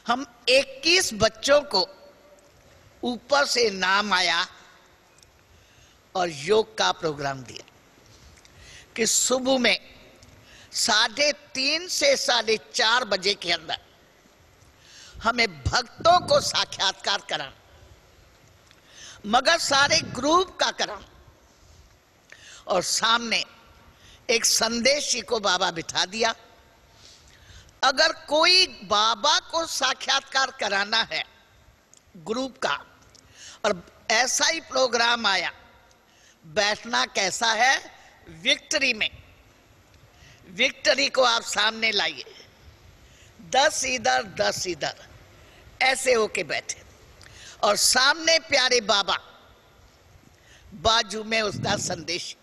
हम 21 बच्चों को ऊपर से नाम आया और योग का प्रोग्राम दिया कि सुबह में 3:30 से 4:30 बजे के अंदर हमें भक्तों को साक्षात्कार कराना, मगर सारे ग्रुप का कराना। और सामने एक संदेशी को बाबा बिठा दिया, अगर कोई बाबा को साक्षात्कार कराना है ग्रुप का, और ऐसा ही प्रोग्राम आया, बैठना कैसा है, विक्ट्री में, विक्ट्री को आप सामने लाइए, 10 इधर 10 इधर, ऐसे होके बैठे, और सामने प्यारे बाबा, बाजू में उसका संदेश।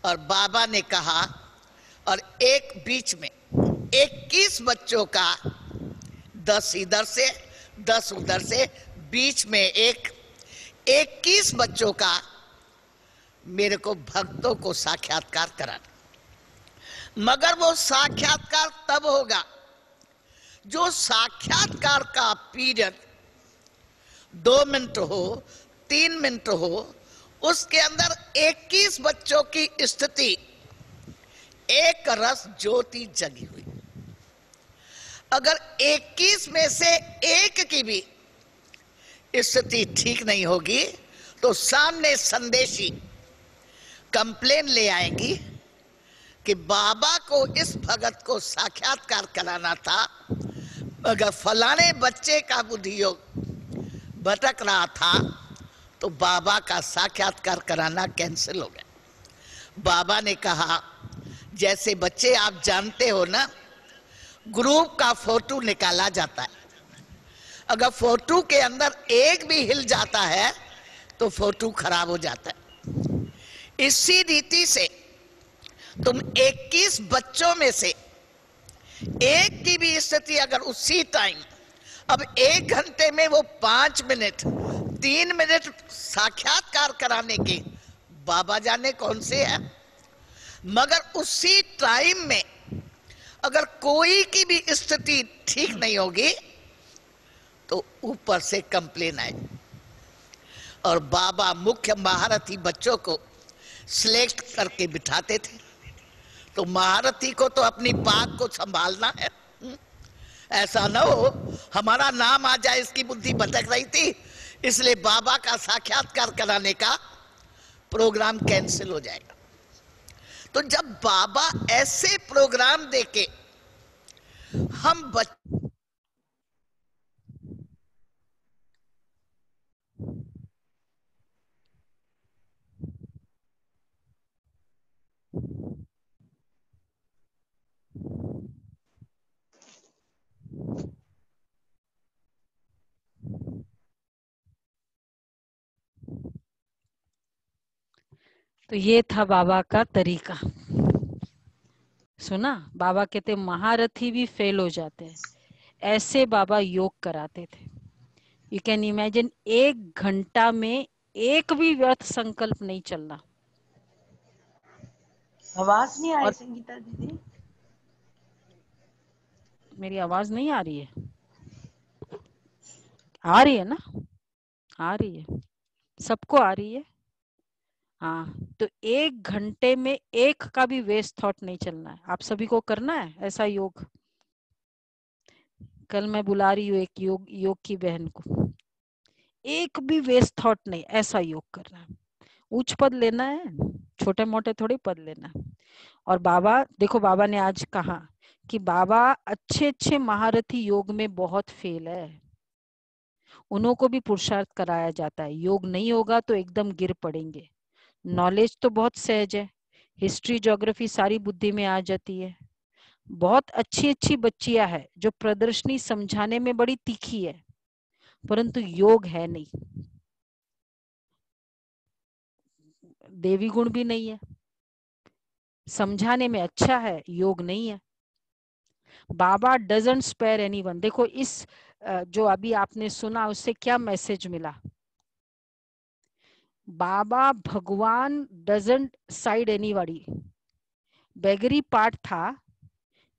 और बाबा ने कहा, और एक बीच में 21 बच्चों का, 10 इधर से 10 उधर से, बीच में 21 बच्चों का मेरे को भक्तों को साक्षात्कार कराना। मगर वो साक्षात्कार तब होगा जो साक्षात्कार का पीरियड 2 मिनट हो, 3 मिनट हो, उसके अंदर 21 बच्चों की स्थिति एक रस ज्योति जगी हुई। अगर 21 में से एक की भी स्थिति ठीक नहीं होगी तो सामने संदेशी कंप्लेन ले आएंगी कि बाबा को इस भगत को साक्षात्कार कराना था, अगर फलाने बच्चे का बुद्धि योग भटक रहा था तो बाबा का साक्षात्कार कराना कैंसिल हो गया। बाबा ने कहा, जैसे बच्चे आप जानते हो ना, ग्रुप का फोटो निकाला जाता है, अगर फोटो के अंदर एक भी हिल जाता है तो फोटो खराब हो जाता है। इसी रीति से तुम 21 बच्चों में से एक की भी स्थिति अगर उसी टाइम, अब 1 घंटे में वो 5 मिनट 3 मिनट साक्षात्कार कराने के बाबा जाने कौन से है, मगर उसी टाइम में अगर कोई की भी स्थिति ठीक नहीं होगी तो ऊपर से कंप्लेन आए। और बाबा मुख्य महारथी बच्चों को सिलेक्ट करके बिठाते थे, तो महारथी को तो अपनी बात को संभालना है, ऐसा ना हो हमारा नाम आ जाए, इसकी बुद्धि भटक रही थी इसलिए बाबा का साक्षात्कार कराने का प्रोग्राम कैंसिल हो जाएगा। तो जब बाबा ऐसे प्रोग्राम देके हम तो ये था बाबा का तरीका। सुना, बाबा कहते महारथी भी फेल हो जाते हैं, ऐसे बाबा योग कराते थे। यू कैन इमेजिन, 1 घंटा में एक भी व्यर्थ संकल्प नहीं चलना। आवाज नहीं आ रही संगीता दीदी? मेरी आवाज नहीं आ रही है? आ रही है ना? आ रही है, सबको आ रही है। हाँ, तो 1 घंटे में एक का भी वेस्ट थॉट नहीं चलना है। आप सभी को करना है ऐसा योग। कल मैं बुला रही हूँ एक योग की बहन को, एक भी वेस्ट थॉट नहीं, ऐसा योग करना है। उच्च पद लेना है, छोटे मोटे थोड़ी पद लेना है। और बाबा देखो, बाबा ने आज कहा कि बाबा अच्छे अच्छे महारथी योग में बहुत फेल है, उन्हों को भी पुरुषार्थ कराया जाता है। योग नहीं होगा तो एकदम गिर पड़ेंगे। नॉलेज तो बहुत सहज है, हिस्ट्री ज्योग्राफी सारी बुद्धि में आ जाती है। बहुत अच्छी अच्छी बच्चियां है जो प्रदर्शनी समझाने में बड़ी तीखी है, परंतु योग है नहीं, देवी गुण भी नहीं है, समझाने में अच्छा है, योग नहीं है। बाबा डजंट स्पेयर एनीवन। देखो इस जो अभी आपने सुना उससे क्या मैसेज मिला। बाबा भगवान doesn't side anybody. Beggary part था,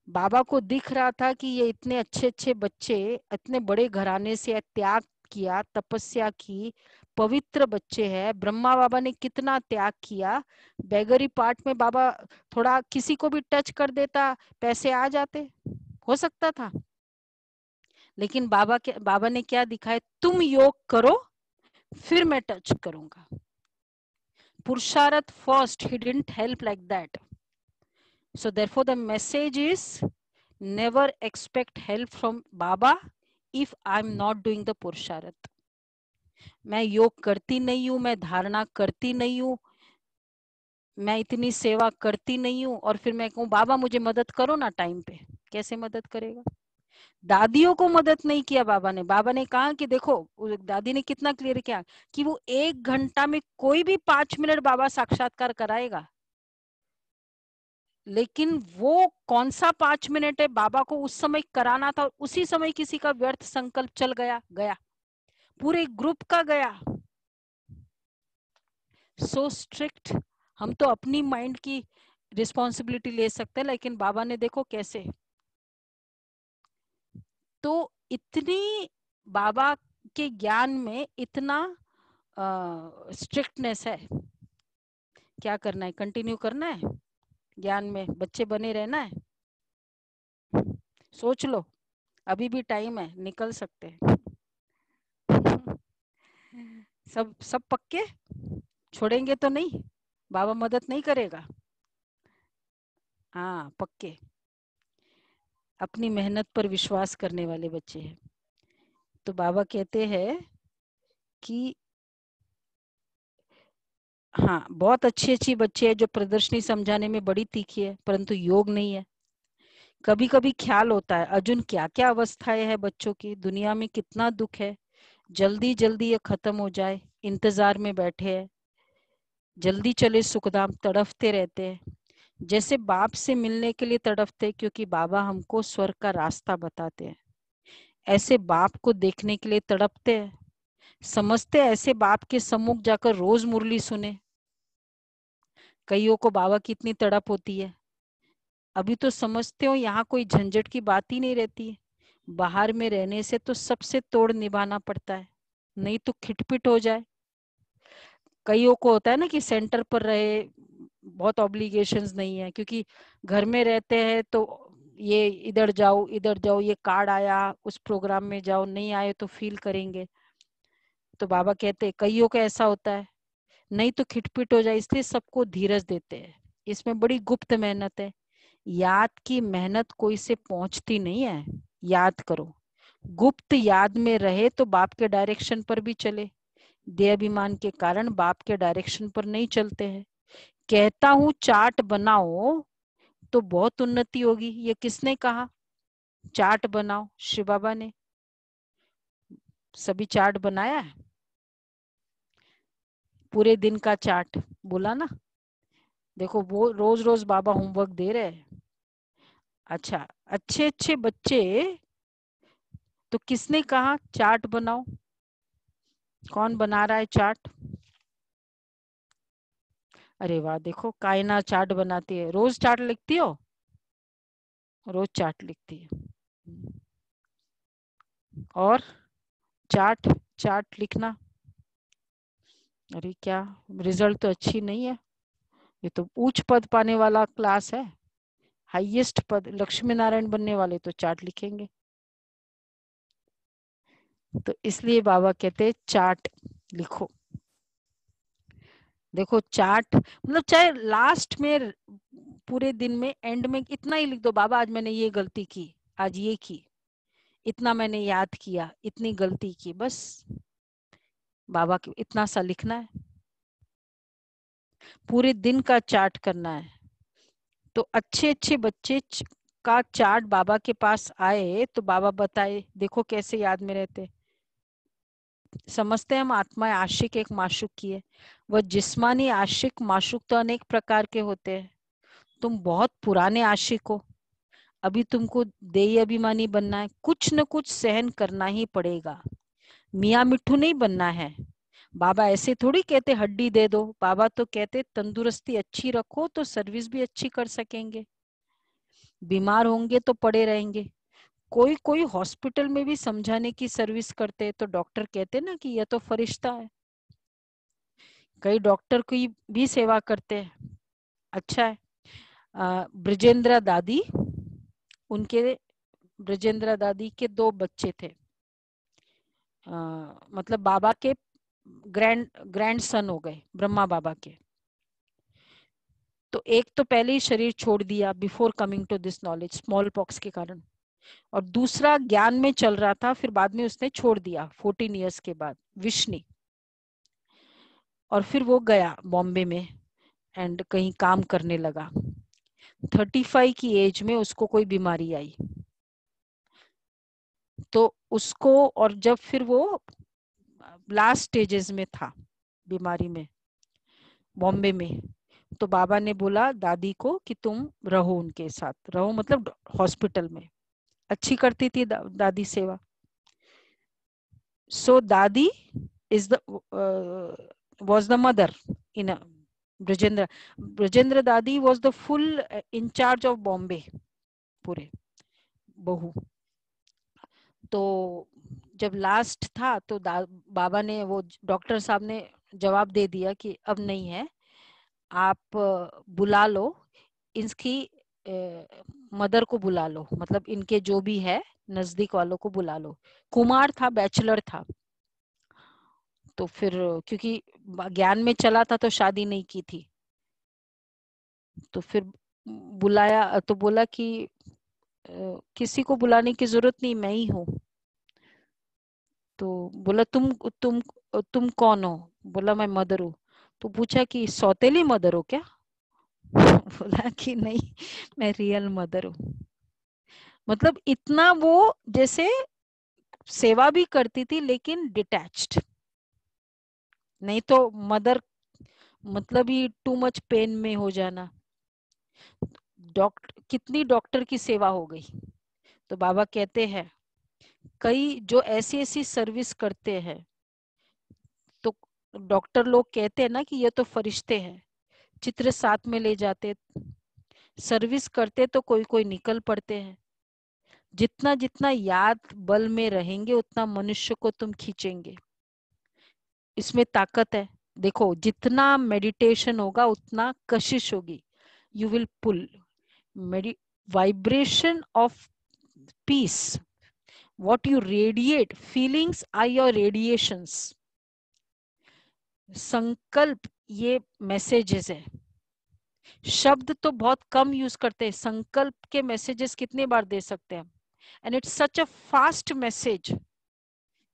बाबा को दिख रहा था कि ये इतने अच्छे अच्छे बच्चे इतने बड़े घराने से त्याग किया, तपस्या की, पवित्र बच्चे हैं। ब्रह्मा बाबा ने कितना त्याग किया। बेगरी पार्ट में बाबा थोड़ा किसी को भी टच कर देता, पैसे आ जाते, हो सकता था। लेकिन बाबा ने क्या दिखाया, तुम योग करो फिर मैं टच करूंगा। पुरुषार्थ first, he didn't help like that. So therefore the message is never expect help from Baba if I'm not doing the पुरुषार्थ। मैं योग करती नहीं हूं, मैं धारणा करती नहीं हूं, मैं इतनी सेवा करती नहीं हूं और फिर मैं कहूं बाबा मुझे मदद करो ना टाइम पे, कैसे मदद करेगा। दादियों को मदद नहीं किया बाबा ने। बाबा ने कहा कि देखो, दादी ने कितना क्लियर किया कि वो 1 घंटा में कोई भी 5 मिनट बाबा साक्षात्कार कराएगा, लेकिन वो कौन सा 5 मिनट है बाबा को उस समय कराना था, उसी समय किसी का व्यर्थ संकल्प चल गया, पूरे ग्रुप का गया। So strict. हम तो अपनी माइंड की रिस्पॉन्सिबिलिटी ले सकते हैं, लेकिन बाबा ने देखो कैसे। तो इतनी बाबा के ज्ञान में इतना स्ट्रिक्टनेस है। क्या करना है, कंटिन्यू करना है ज्ञान में, बच्चे बने रहना है। सोच लो, अभी भी टाइम है, निकल सकते हैं। सब पक्के, छोड़ेंगे तो नहीं, बाबा मदद नहीं करेगा। हाँ पक्के, अपनी मेहनत पर विश्वास करने वाले बच्चे हैं। तो बाबा कहते हैं कि हाँ बहुत अच्छी अच्छी बच्चे हैं जो प्रदर्शनी समझाने में बड़ी तीखी है, परंतु योग नहीं है। कभी कभी ख्याल होता है अर्जुन क्या क्या अवस्थाएं है बच्चों की, दुनिया में कितना दुख है, जल्दी जल्दी ये खत्म हो जाए, इंतजार में बैठे हैं, जल्दी चले सुखधाम, तड़फते रहते हैं, जैसे बाप से मिलने के लिए तड़फते, क्योंकि बाबा हमको स्वर्ग का रास्ता बताते हैं। ऐसे बाप को देखने के लिए तड़पते हैं, समझते ऐसे बाप के सम्मुख जाकर रोज मुरली सुने। कईयों को बाबा की इतनी तड़प होती है, अभी तो समझते हो यहाँ कोई झंझट की बात ही नहीं रहती है। बाहर में रहने से तो सबसे तोड़ निभाना पड़ता है, नहीं तो खिटपिट हो जाए। कईयों को होता है ना कि सेंटर पर रहे, बहुत ऑब्लिगेशंस नहीं है, क्योंकि घर में रहते हैं तो ये इधर जाओ ये कार्ड आया, उस प्रोग्राम में जाओ, नहीं आए तो फील करेंगे। तो बाबा कहते हैं कईयों को ऐसा होता है, नहीं तो खिटपिट हो जाए, इसलिए सबको धीरज देते हैं। इसमें बड़ी गुप्त मेहनत है, याद की मेहनत कोई से पहुंचती नहीं है। याद करो, गुप्त याद में रहे तो बाप के डायरेक्शन पर भी चले, देहाभिमान के कारण बाप के डायरेक्शन पर नहीं चलते हैं। कहता हूं चार्ट बनाओ तो बहुत उन्नति होगी, ये किसने कहा? चार्ट बनाओ, शिव बाबा ने। सभी चार्ट बनाया है, पूरे दिन का चार्ट बोला ना। देखो वो रोज रोज बाबा होमवर्क दे रहे हैं। अच्छा, अच्छे अच्छे बच्चे, तो किसने कहा चार्ट बनाओ? कौन बना रहा है चार्ट? अरे वाह, देखो कायना चार्ट बनाती है। रोज चार्ट लिखती हो? रोज चार्ट लिखती है। और चार्ट लिखना, अरे क्या रिजल्ट तो अच्छी नहीं है। ये तो उच्च पद पाने वाला क्लास है, हाईएस्ट पद, लक्ष्मी नारायण बनने वाले तो चार्ट लिखेंगे। तो इसलिए बाबा कहते चार्ट लिखो। देखो चार्ट मतलब चाहे लास्ट में पूरे दिन में एंड में इतना ही लिख दो, बाबा आज मैंने ये गलती की, आज ये की, इतना मैंने याद किया, इतनी गलती की, बस बाबा को इतना सा लिखना है। पूरे दिन का चार्ट करना है। तो अच्छे अच्छे बच्चे का चार्ट बाबा के पास आए तो बाबा बताए, देखो कैसे याद में रहते। समझते हैं हम आत्मा आशिक एक माशुक की है। वह जिस्मानी आशिक माशुक तो अनेक प्रकार के होते हैं। तुम बहुत पुराने आशिक हो, अभी तुमको देही अभिमानी बनना है, कुछ न कुछ सहन करना ही पड़ेगा। मियाँ मिट्ठू नहीं बनना है। बाबा ऐसे थोड़ी कहते हड्डी दे दो, बाबा तो कहते तंदुरुस्ती अच्छी रखो तो सर्विस भी अच्छी कर सकेंगे। बीमार होंगे तो पड़े रहेंगे। कोई कोई हॉस्पिटल में भी समझाने की सर्विस करते हैं तो डॉक्टर कहते ना कि यह तो फरिश्ता है। कई डॉक्टर की भी सेवा करते हैं। अच्छा है। ब्रजेंद्र दादी, उनके ब्रजेंद्र दादी के 2 बच्चे थे। मतलब बाबा के ग्रैंड सन हो गए ब्रह्मा बाबा के। तो एक तो पहले ही शरीर छोड़ दिया before coming to this knowledge, smallpox के कारण, और दूसरा ज्ञान में चल रहा था, फिर बाद में उसने छोड़ दिया 14 इयर्स के बाद, विष्णु। और फिर वो गया बॉम्बे में एंड कहीं काम करने लगा। 35 की एज में उसको कोई बीमारी आई तो उसको, और जब फिर वो लास्ट स्टेजेस में था बीमारी में बॉम्बे में, तो बाबा ने बोला दादी को कि तुम रहो, उनके साथ रहो, मतलब हॉस्पिटल में। अच्छी करती थी दादी सेवा। सो दादी is the was the mother in a Brajendra दादी was the full in charge of Bombay, पूरे बहू। तो जब लास्ट था तो बाबा ने, वो डॉक्टर साहब ने जवाब दे दिया कि अब नहीं है, आप बुला लो इसकी मदर को, बुला लो, मतलब इनके जो भी है नजदीक वालों को बुला लो। कुमार था, बैचलर था, तो फिर क्योंकि ज्ञान में चला था तो शादी नहीं की थी, तो फिर बुलाया तो बोला कि किसी को बुलाने की जरूरत नहीं, मैं ही हूँ। तो बोला तुम कौन हो? बोला मैं मदर हूँ। तो पूछा कि सौतेली मदर हो क्या? बोला कि नहीं, मैं रियल मदर हूँ। मतलब इतना वो जैसे सेवा भी करती थी लेकिन डिटैच्ड नहीं, तो मदर मतलब ही टू मच पेन में हो जाना। कितनी डॉक्टर की सेवा हो गई। तो बाबा कहते हैं कई जो ऐसी ऐसी सर्विस करते हैं, तो डॉक्टर लोग कहते हैं ना कि ये तो फरिश्ते हैं, चित्र साथ में ले जाते, सर्विस करते तो कोई कोई निकल पड़ते हैं। जितना जितना याद बल में रहेंगे उतना मनुष्य को तुम खींचेंगे, इसमें ताकत है। देखो जितना मेडिटेशन होगा उतना कशिश होगी, you will pull vibration of peace, what you radiate, feelings are your radiations। संकल्प ये मैसेजेस है, शब्द तो बहुत कम यूज करते हैं, संकल्प के मैसेजेस कितने बार दे सकते हैं। And it's such a fast message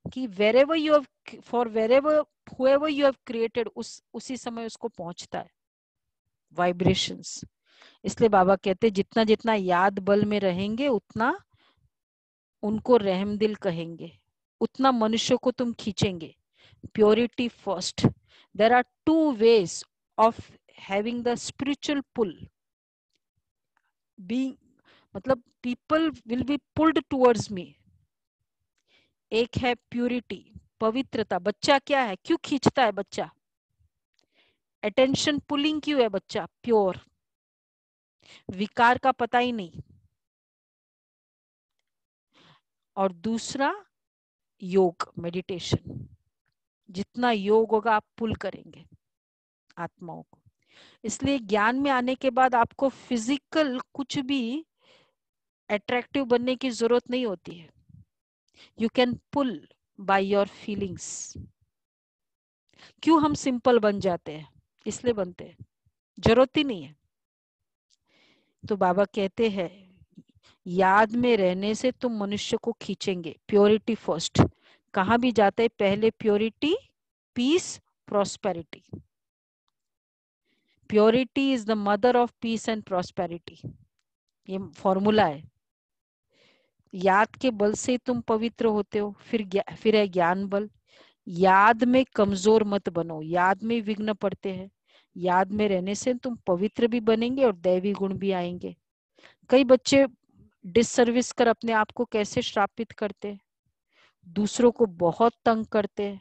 कि wherever you have, for wherever whoever you have created, उसी समय उसको पहुंचता है वाइब्रेशंस। इसलिए बाबा कहते हैं जितना जितना याद बल में रहेंगे उतना उनको रहमदिल कहेंगे, उतना मनुष्य को तुम खींचेंगे। Purity first. There are 2 ways of having the spiritual pull, being मतलब people will be pulled towards me। एक है प्यूरिटी, पवित्रता। बच्चा क्या है, क्यों खींचता है बच्चा? अटेंशन पुलिंग क्यों है बच्चा? प्योर, विकार का पता ही नहीं। और दूसरा योग, मेडिटेशन। जितना योग होगा आप पुल करेंगे आत्माओं को। इसलिए ज्ञान में आने के बाद आपको फिजिकल कुछ भी अट्रैक्टिव बनने की जरूरत नहीं होती है। You can pull by your feelings. क्यों हम सिंपल बन जाते हैं? इसलिए बनते हैं, जरूरत ही नहीं है। तो बाबा कहते हैं याद में रहने से तुम मनुष्य को खींचेंगे। प्योरिटी फर्स्ट, कहाँ भी जाते हैं पहले purity, peace, prosperity. Purity is the mother of peace and prosperity, ये फॉर्मूला है। याद के बल से तुम पवित्र होते हो। फिर है ज्ञान बल। याद में कमजोर मत बनो, याद में विघ्न पड़ते हैं। याद में रहने से तुम पवित्र भी बनेंगे और दैवी गुण भी आएंगे। कई बच्चे डिससर्विस कर अपने आप को कैसे श्रापित करते हैं, दूसरों को बहुत तंग करते हैं।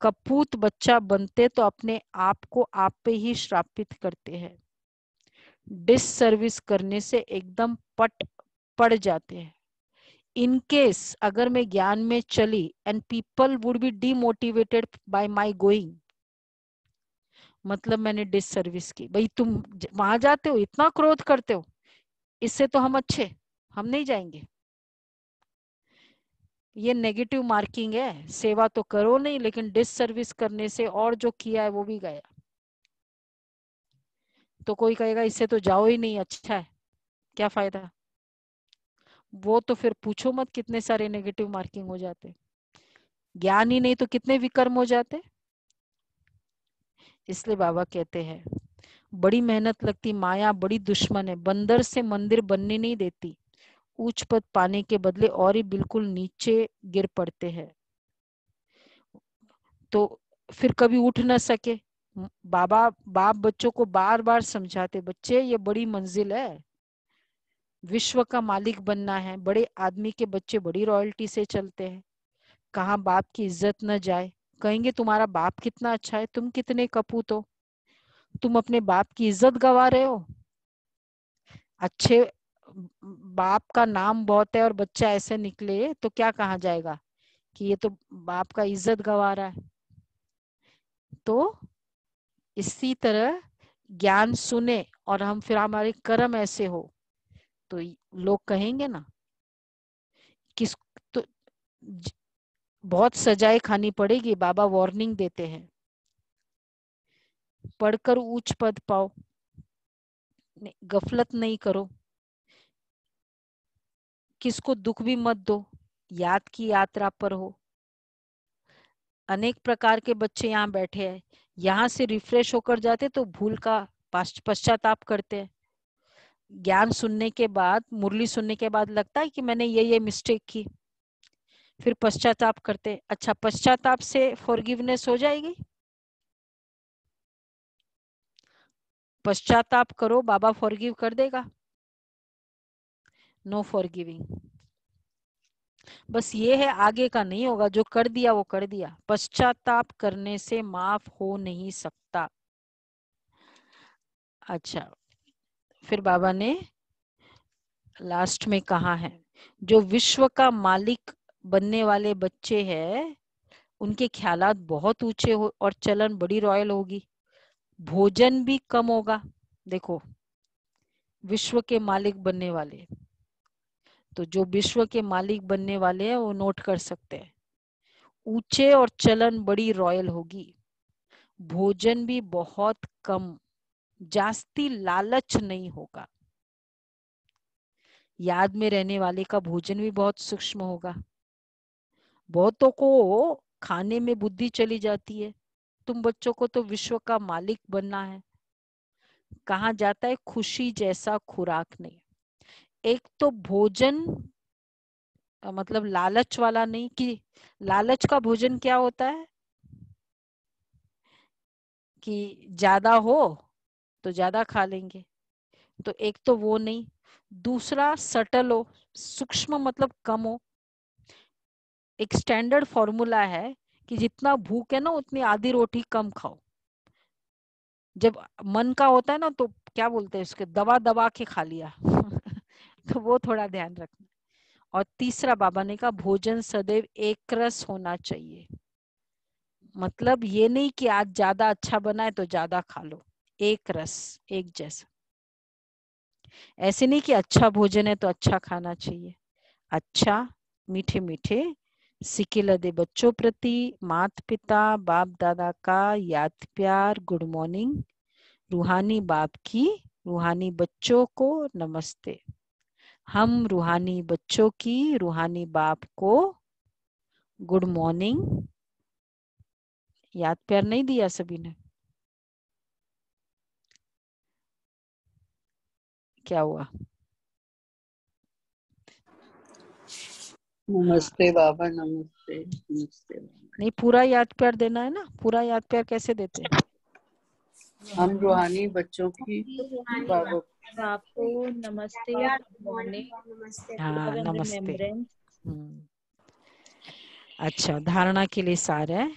कपूत बच्चा बनते तो अपने आप को आप पे ही श्रापित करते हैं। डिससर्विस करने से एकदम पड़ जाते हैं। इन केस अगर मैं ज्ञान में चली and people would be demotivated by my going, मतलब मैंने डिससर्विस की। भाई तुम वहां जाते हो, इतना क्रोध करते हो, इससे तो हम अच्छे, हम नहीं जाएंगे। ये नेगेटिव मार्किंग है। सेवा तो करो नहीं, लेकिन डिससर्विस करने से और जो किया है वो भी गया। तो कोई कहेगा इससे तो जाओ ही नहीं, अच्छा है, क्या फायदा। वो तो फिर पूछो मत कितने सारे नेगेटिव मार्किंग हो जाते। ज्ञान ही नहीं तो कितने विकर्म हो जाते। इसलिए बाबा कहते हैं बड़ी मेहनत लगती, माया बड़ी दुश्मन है, बंदर से मंदिर बनने नहीं देती। उच्च पद पाने के बदले और ही बिल्कुल नीचे गिर पड़ते हैं, तो फिर कभी उठ न सके। बाप बच्चों को बार बार समझाते, बच्चे ये बड़ी मंजिल है, विश्व का मालिक बनना है। बड़े आदमी के बच्चे बड़ी रॉयल्टी से चलते हैं, कहाँ बाप की इज्जत न जाए। कहेंगे तुम्हारा बाप कितना अच्छा है, तुम कितने कपूत हो, तुम अपने बाप की इज्जत गवा रहे हो। अच्छे बाप का नाम बहुत है और बच्चा ऐसे निकले तो क्या कहा जाएगा कि ये तो बाप का इज्जत गवा रहा है। तो इसी तरह ज्ञान सुने और हम फिर हमारे कर्म ऐसे हो तो लोग कहेंगे ना किस, तो बहुत सजाए खानी पड़ेगी। बाबा वार्निंग देते हैं, पढ़कर उच्च पद पाओ, गफलत नहीं करो, किसको दुख भी मत दो, याद की यात्रा पर हो। अनेक प्रकार के बच्चे यहाँ बैठे हैं, यहाँ से रिफ्रेश होकर जाते तो भूल का पश्चाताप करते हैं। ज्ञान सुनने के बाद, मुरली सुनने के बाद लगता है कि मैंने ये मिस्टेक की, फिर पश्चाताप करते। अच्छा, पश्चाताप से फॉरगिवनेस हो जाएगी? पश्चाताप करो, बाबा फॉरगिव कर देगा? No forgiving. बस ये है, आगे का नहीं होगा, जो कर दिया वो कर दिया। पश्चाताप करने से माफ हो नहीं सकता। अच्छा, फिर बाबा ने लास्ट में कहा है जो विश्व का मालिक बनने वाले बच्चे हैं उनके ख्यालात बहुत ऊंचे हो और चलन बड़ी रॉयल होगी, भोजन भी कम होगा। देखो, विश्व के मालिक बनने वाले, तो जो विश्व के मालिक बनने वाले हैं वो नोट कर सकते हैं। ऊंचे और चलन बड़ी रॉयल होगी, भोजन भी बहुत कम, जास्ती लालच नहीं होगा। याद में रहने वाले का भोजन भी बहुत सूक्ष्म होगा। बहुतों को खाने में बुद्धि चली जाती है, तुम बच्चों को तो विश्व का मालिक बनना है। कहा जाता है खुशी जैसा खुराक नहीं। एक तो भोजन मतलब लालच वाला नहीं, कि लालच का भोजन क्या होता है कि ज्यादा हो तो ज्यादा खा लेंगे, तो एक तो वो नहीं। दूसरा सटल हो, सूक्ष्म मतलब कम हो। एक स्टैंडर्ड फॉर्मूला है कि जितना भूख है ना उतनी आधी रोटी कम खाओ। जब मन का होता है ना तो क्या बोलते हैं उसके, दबा दबा के खा लिया तो वो थोड़ा ध्यान रखना। और तीसरा बाबा ने कहा भोजन सदैव एक रस होना चाहिए, मतलब ये नहीं कि आज ज्यादा अच्छा बना है तो ज्यादा खा लो, एक रस, एक जैसा। ऐसे नहीं कि अच्छा भोजन है तो अच्छा खाना चाहिए। अच्छा, मीठे मीठे सिके लदे बच्चों प्रति माता पिता बाप दादा का याद प्यार, गुड मॉर्निंग, रूहानी बाप की रूहानी बच्चों को नमस्ते। हम रूहानी बच्चों की रूहानी बाप को गुड मॉर्निंग। याद प्यार नहीं दिया सभी ने? क्या हुआ? नमस्ते बाबा, नमस्ते नमस्ते बाबा। नहीं, पूरा याद प्यार देना है ना। पूरा याद प्यार कैसे देते हैं? हम रूहानी बच्चों की बाबा आपको नमस्ते, गुड मॉर्निंग, हाँ, नमस्ते। अच्छा, धारणा के लिए सार है।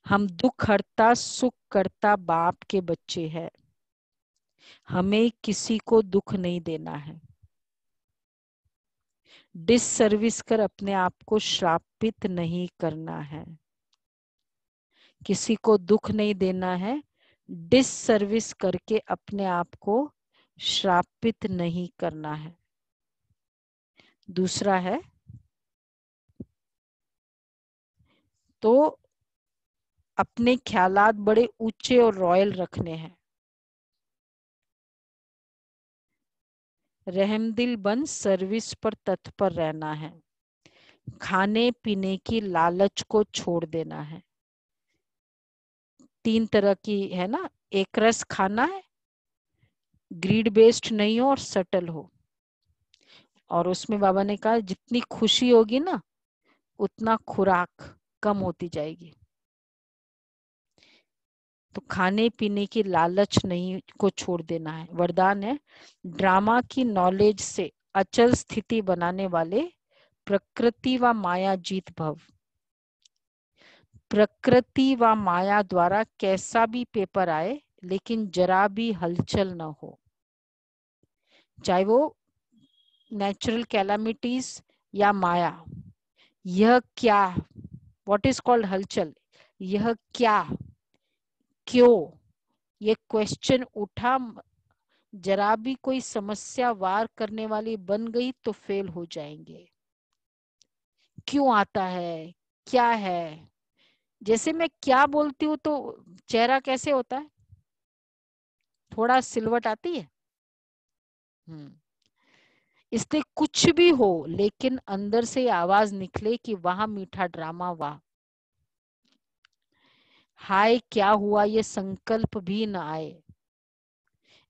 हम दुख हरता सुख करता बाप के बच्चे हैं। हमें किसी को दुख नहीं देना है। डिससर्विस कर अपने आप को श्रापित नहीं करना है। किसी को दुख नहीं देना है। डिससर्विस करके अपने आप को श्रापित नहीं करना है। दूसरा है तो अपने ख्यालात बड़े ऊंचे और रॉयल रखने हैं। रहमदिल बन सर्विस पर तत्पर रहना है। खाने पीने की लालच को छोड़ देना है। 3 तरह की है ना, एक रस खाना है, ग्रीड बेस्ड नहीं हो और सटल हो। और उसमें बाबा ने कहा जितनी खुशी होगी ना उतना खुराक कम होती जाएगी। तो खाने पीने की लालच नहीं को छोड़ देना है। वरदान है ड्रामा की नॉलेज से अचल स्थिति बनाने वाले प्रकृति व माया जीत भव। प्रकृति व माया द्वारा कैसा भी पेपर आए लेकिन जरा भी हलचल न हो, चाहे वो नेचुरल कैलामिटीज या माया। यह क्या, व्हाट इज कॉल्ड हलचल, यह क्या, क्यों, ये क्वेश्चन उठा, जरा भी कोई समस्या वार करने वाली बन गई तो फेल हो जाएंगे। क्यों आता है, क्या है, जैसे मैं क्या बोलती हूँ तो चेहरा कैसे होता है, थोड़ा सिलवट आती है। इसलिए कुछ भी हो लेकिन अंदर से आवाज निकले कि वहां मीठा ड्रामा, वाह हाय क्या हुआ, ये संकल्प भी न आए।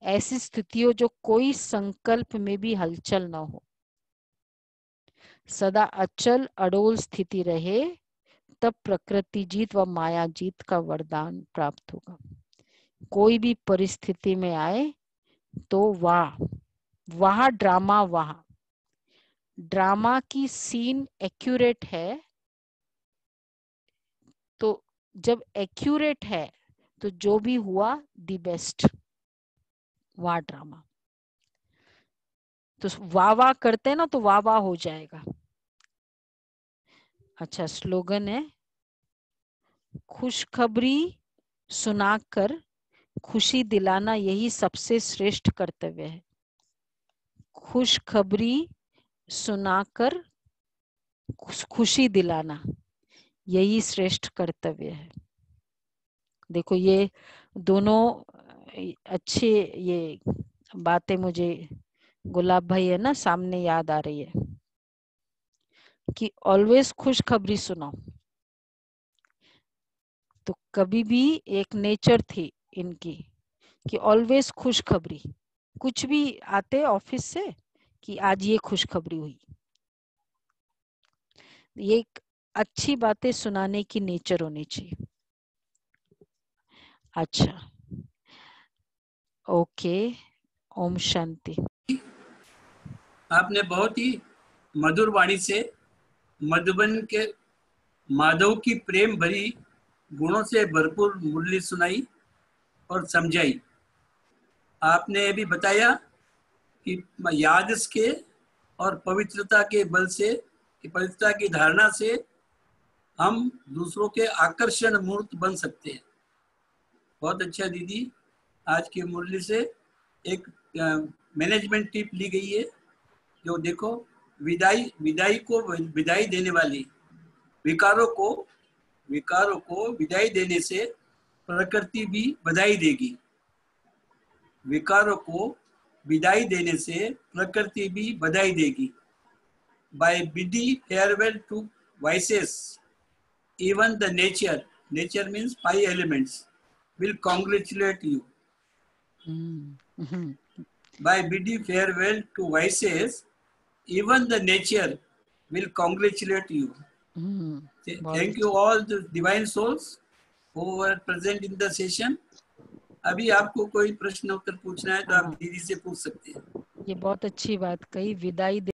ऐसी स्थितियों जो कोई संकल्प में भी हलचल न हो, सदा अचल अडोल स्थिति रहे, तब प्रकृति जीत व माया जीत का वरदान प्राप्त होगा। कोई भी परिस्थिति में आए तो वाह वहां ड्रामा, वहां ड्रामा की सीन एक्यूरेट है। तो जब एक्यूरेट है तो जो भी हुआ दी बेस्ट, वाह ड्रामा। तो वाह वाह करते हैं ना तो वाह वाह हो जाएगा। अच्छा, स्लोगन है खुशखबरी सुनाकर खुशी दिलाना यही सबसे श्रेष्ठ कर्तव्य है। खुशखबरी सुनाकर खुशी दिलाना यही श्रेष्ठ कर्तव्य है। देखो ये दोनों अच्छे ये बातें मुझे गुलाब भाई है ना सामने याद आ रही है कि ऑलवेज खुशखबरी सुनाओ। तो कभी भी एक नेचर थी इनकी कि ऑलवेज खुशखबरी, कुछ भी आते ऑफिस से कि आज ये खुशखबरी हुई। ये एक अच्छी बातें सुनाने की नेचर होनी चाहिए। अच्छा, ओके, ओम शांति। आपने बहुत ही मधुर वाणी से मधुबन के माधव की प्रेम भरी गुणों से भरपूर मुरली सुनाई और समझाई। आपने ये भी बताया कि याद के और पवित्रता के बल से, पवित्रता की धारणा से हम दूसरों के आकर्षण मूर्त बन सकते हैं। बहुत अच्छा दीदी, आज की मुरली से एक मैनेजमेंट टिप ली गई है। जो देखो विदाई को विदाई देने वाली, विकारों को विदाई देने से प्रकृति भी बधाई देगी। विकारों को विदाई देने से प्रकृति भी बधाई देगी. By bidding farewell to vices, even the nature means 5 elements, will congratulate you. By bidding farewell to vices, even the nature will congratulate you. Thank you all the divine souls who were present in the session. अभी आपको कोई प्रश्न उत्तर पूछना है तो आप दीदी से पूछ सकते हैं. ये बहुत अच्छी बात कही, विदाई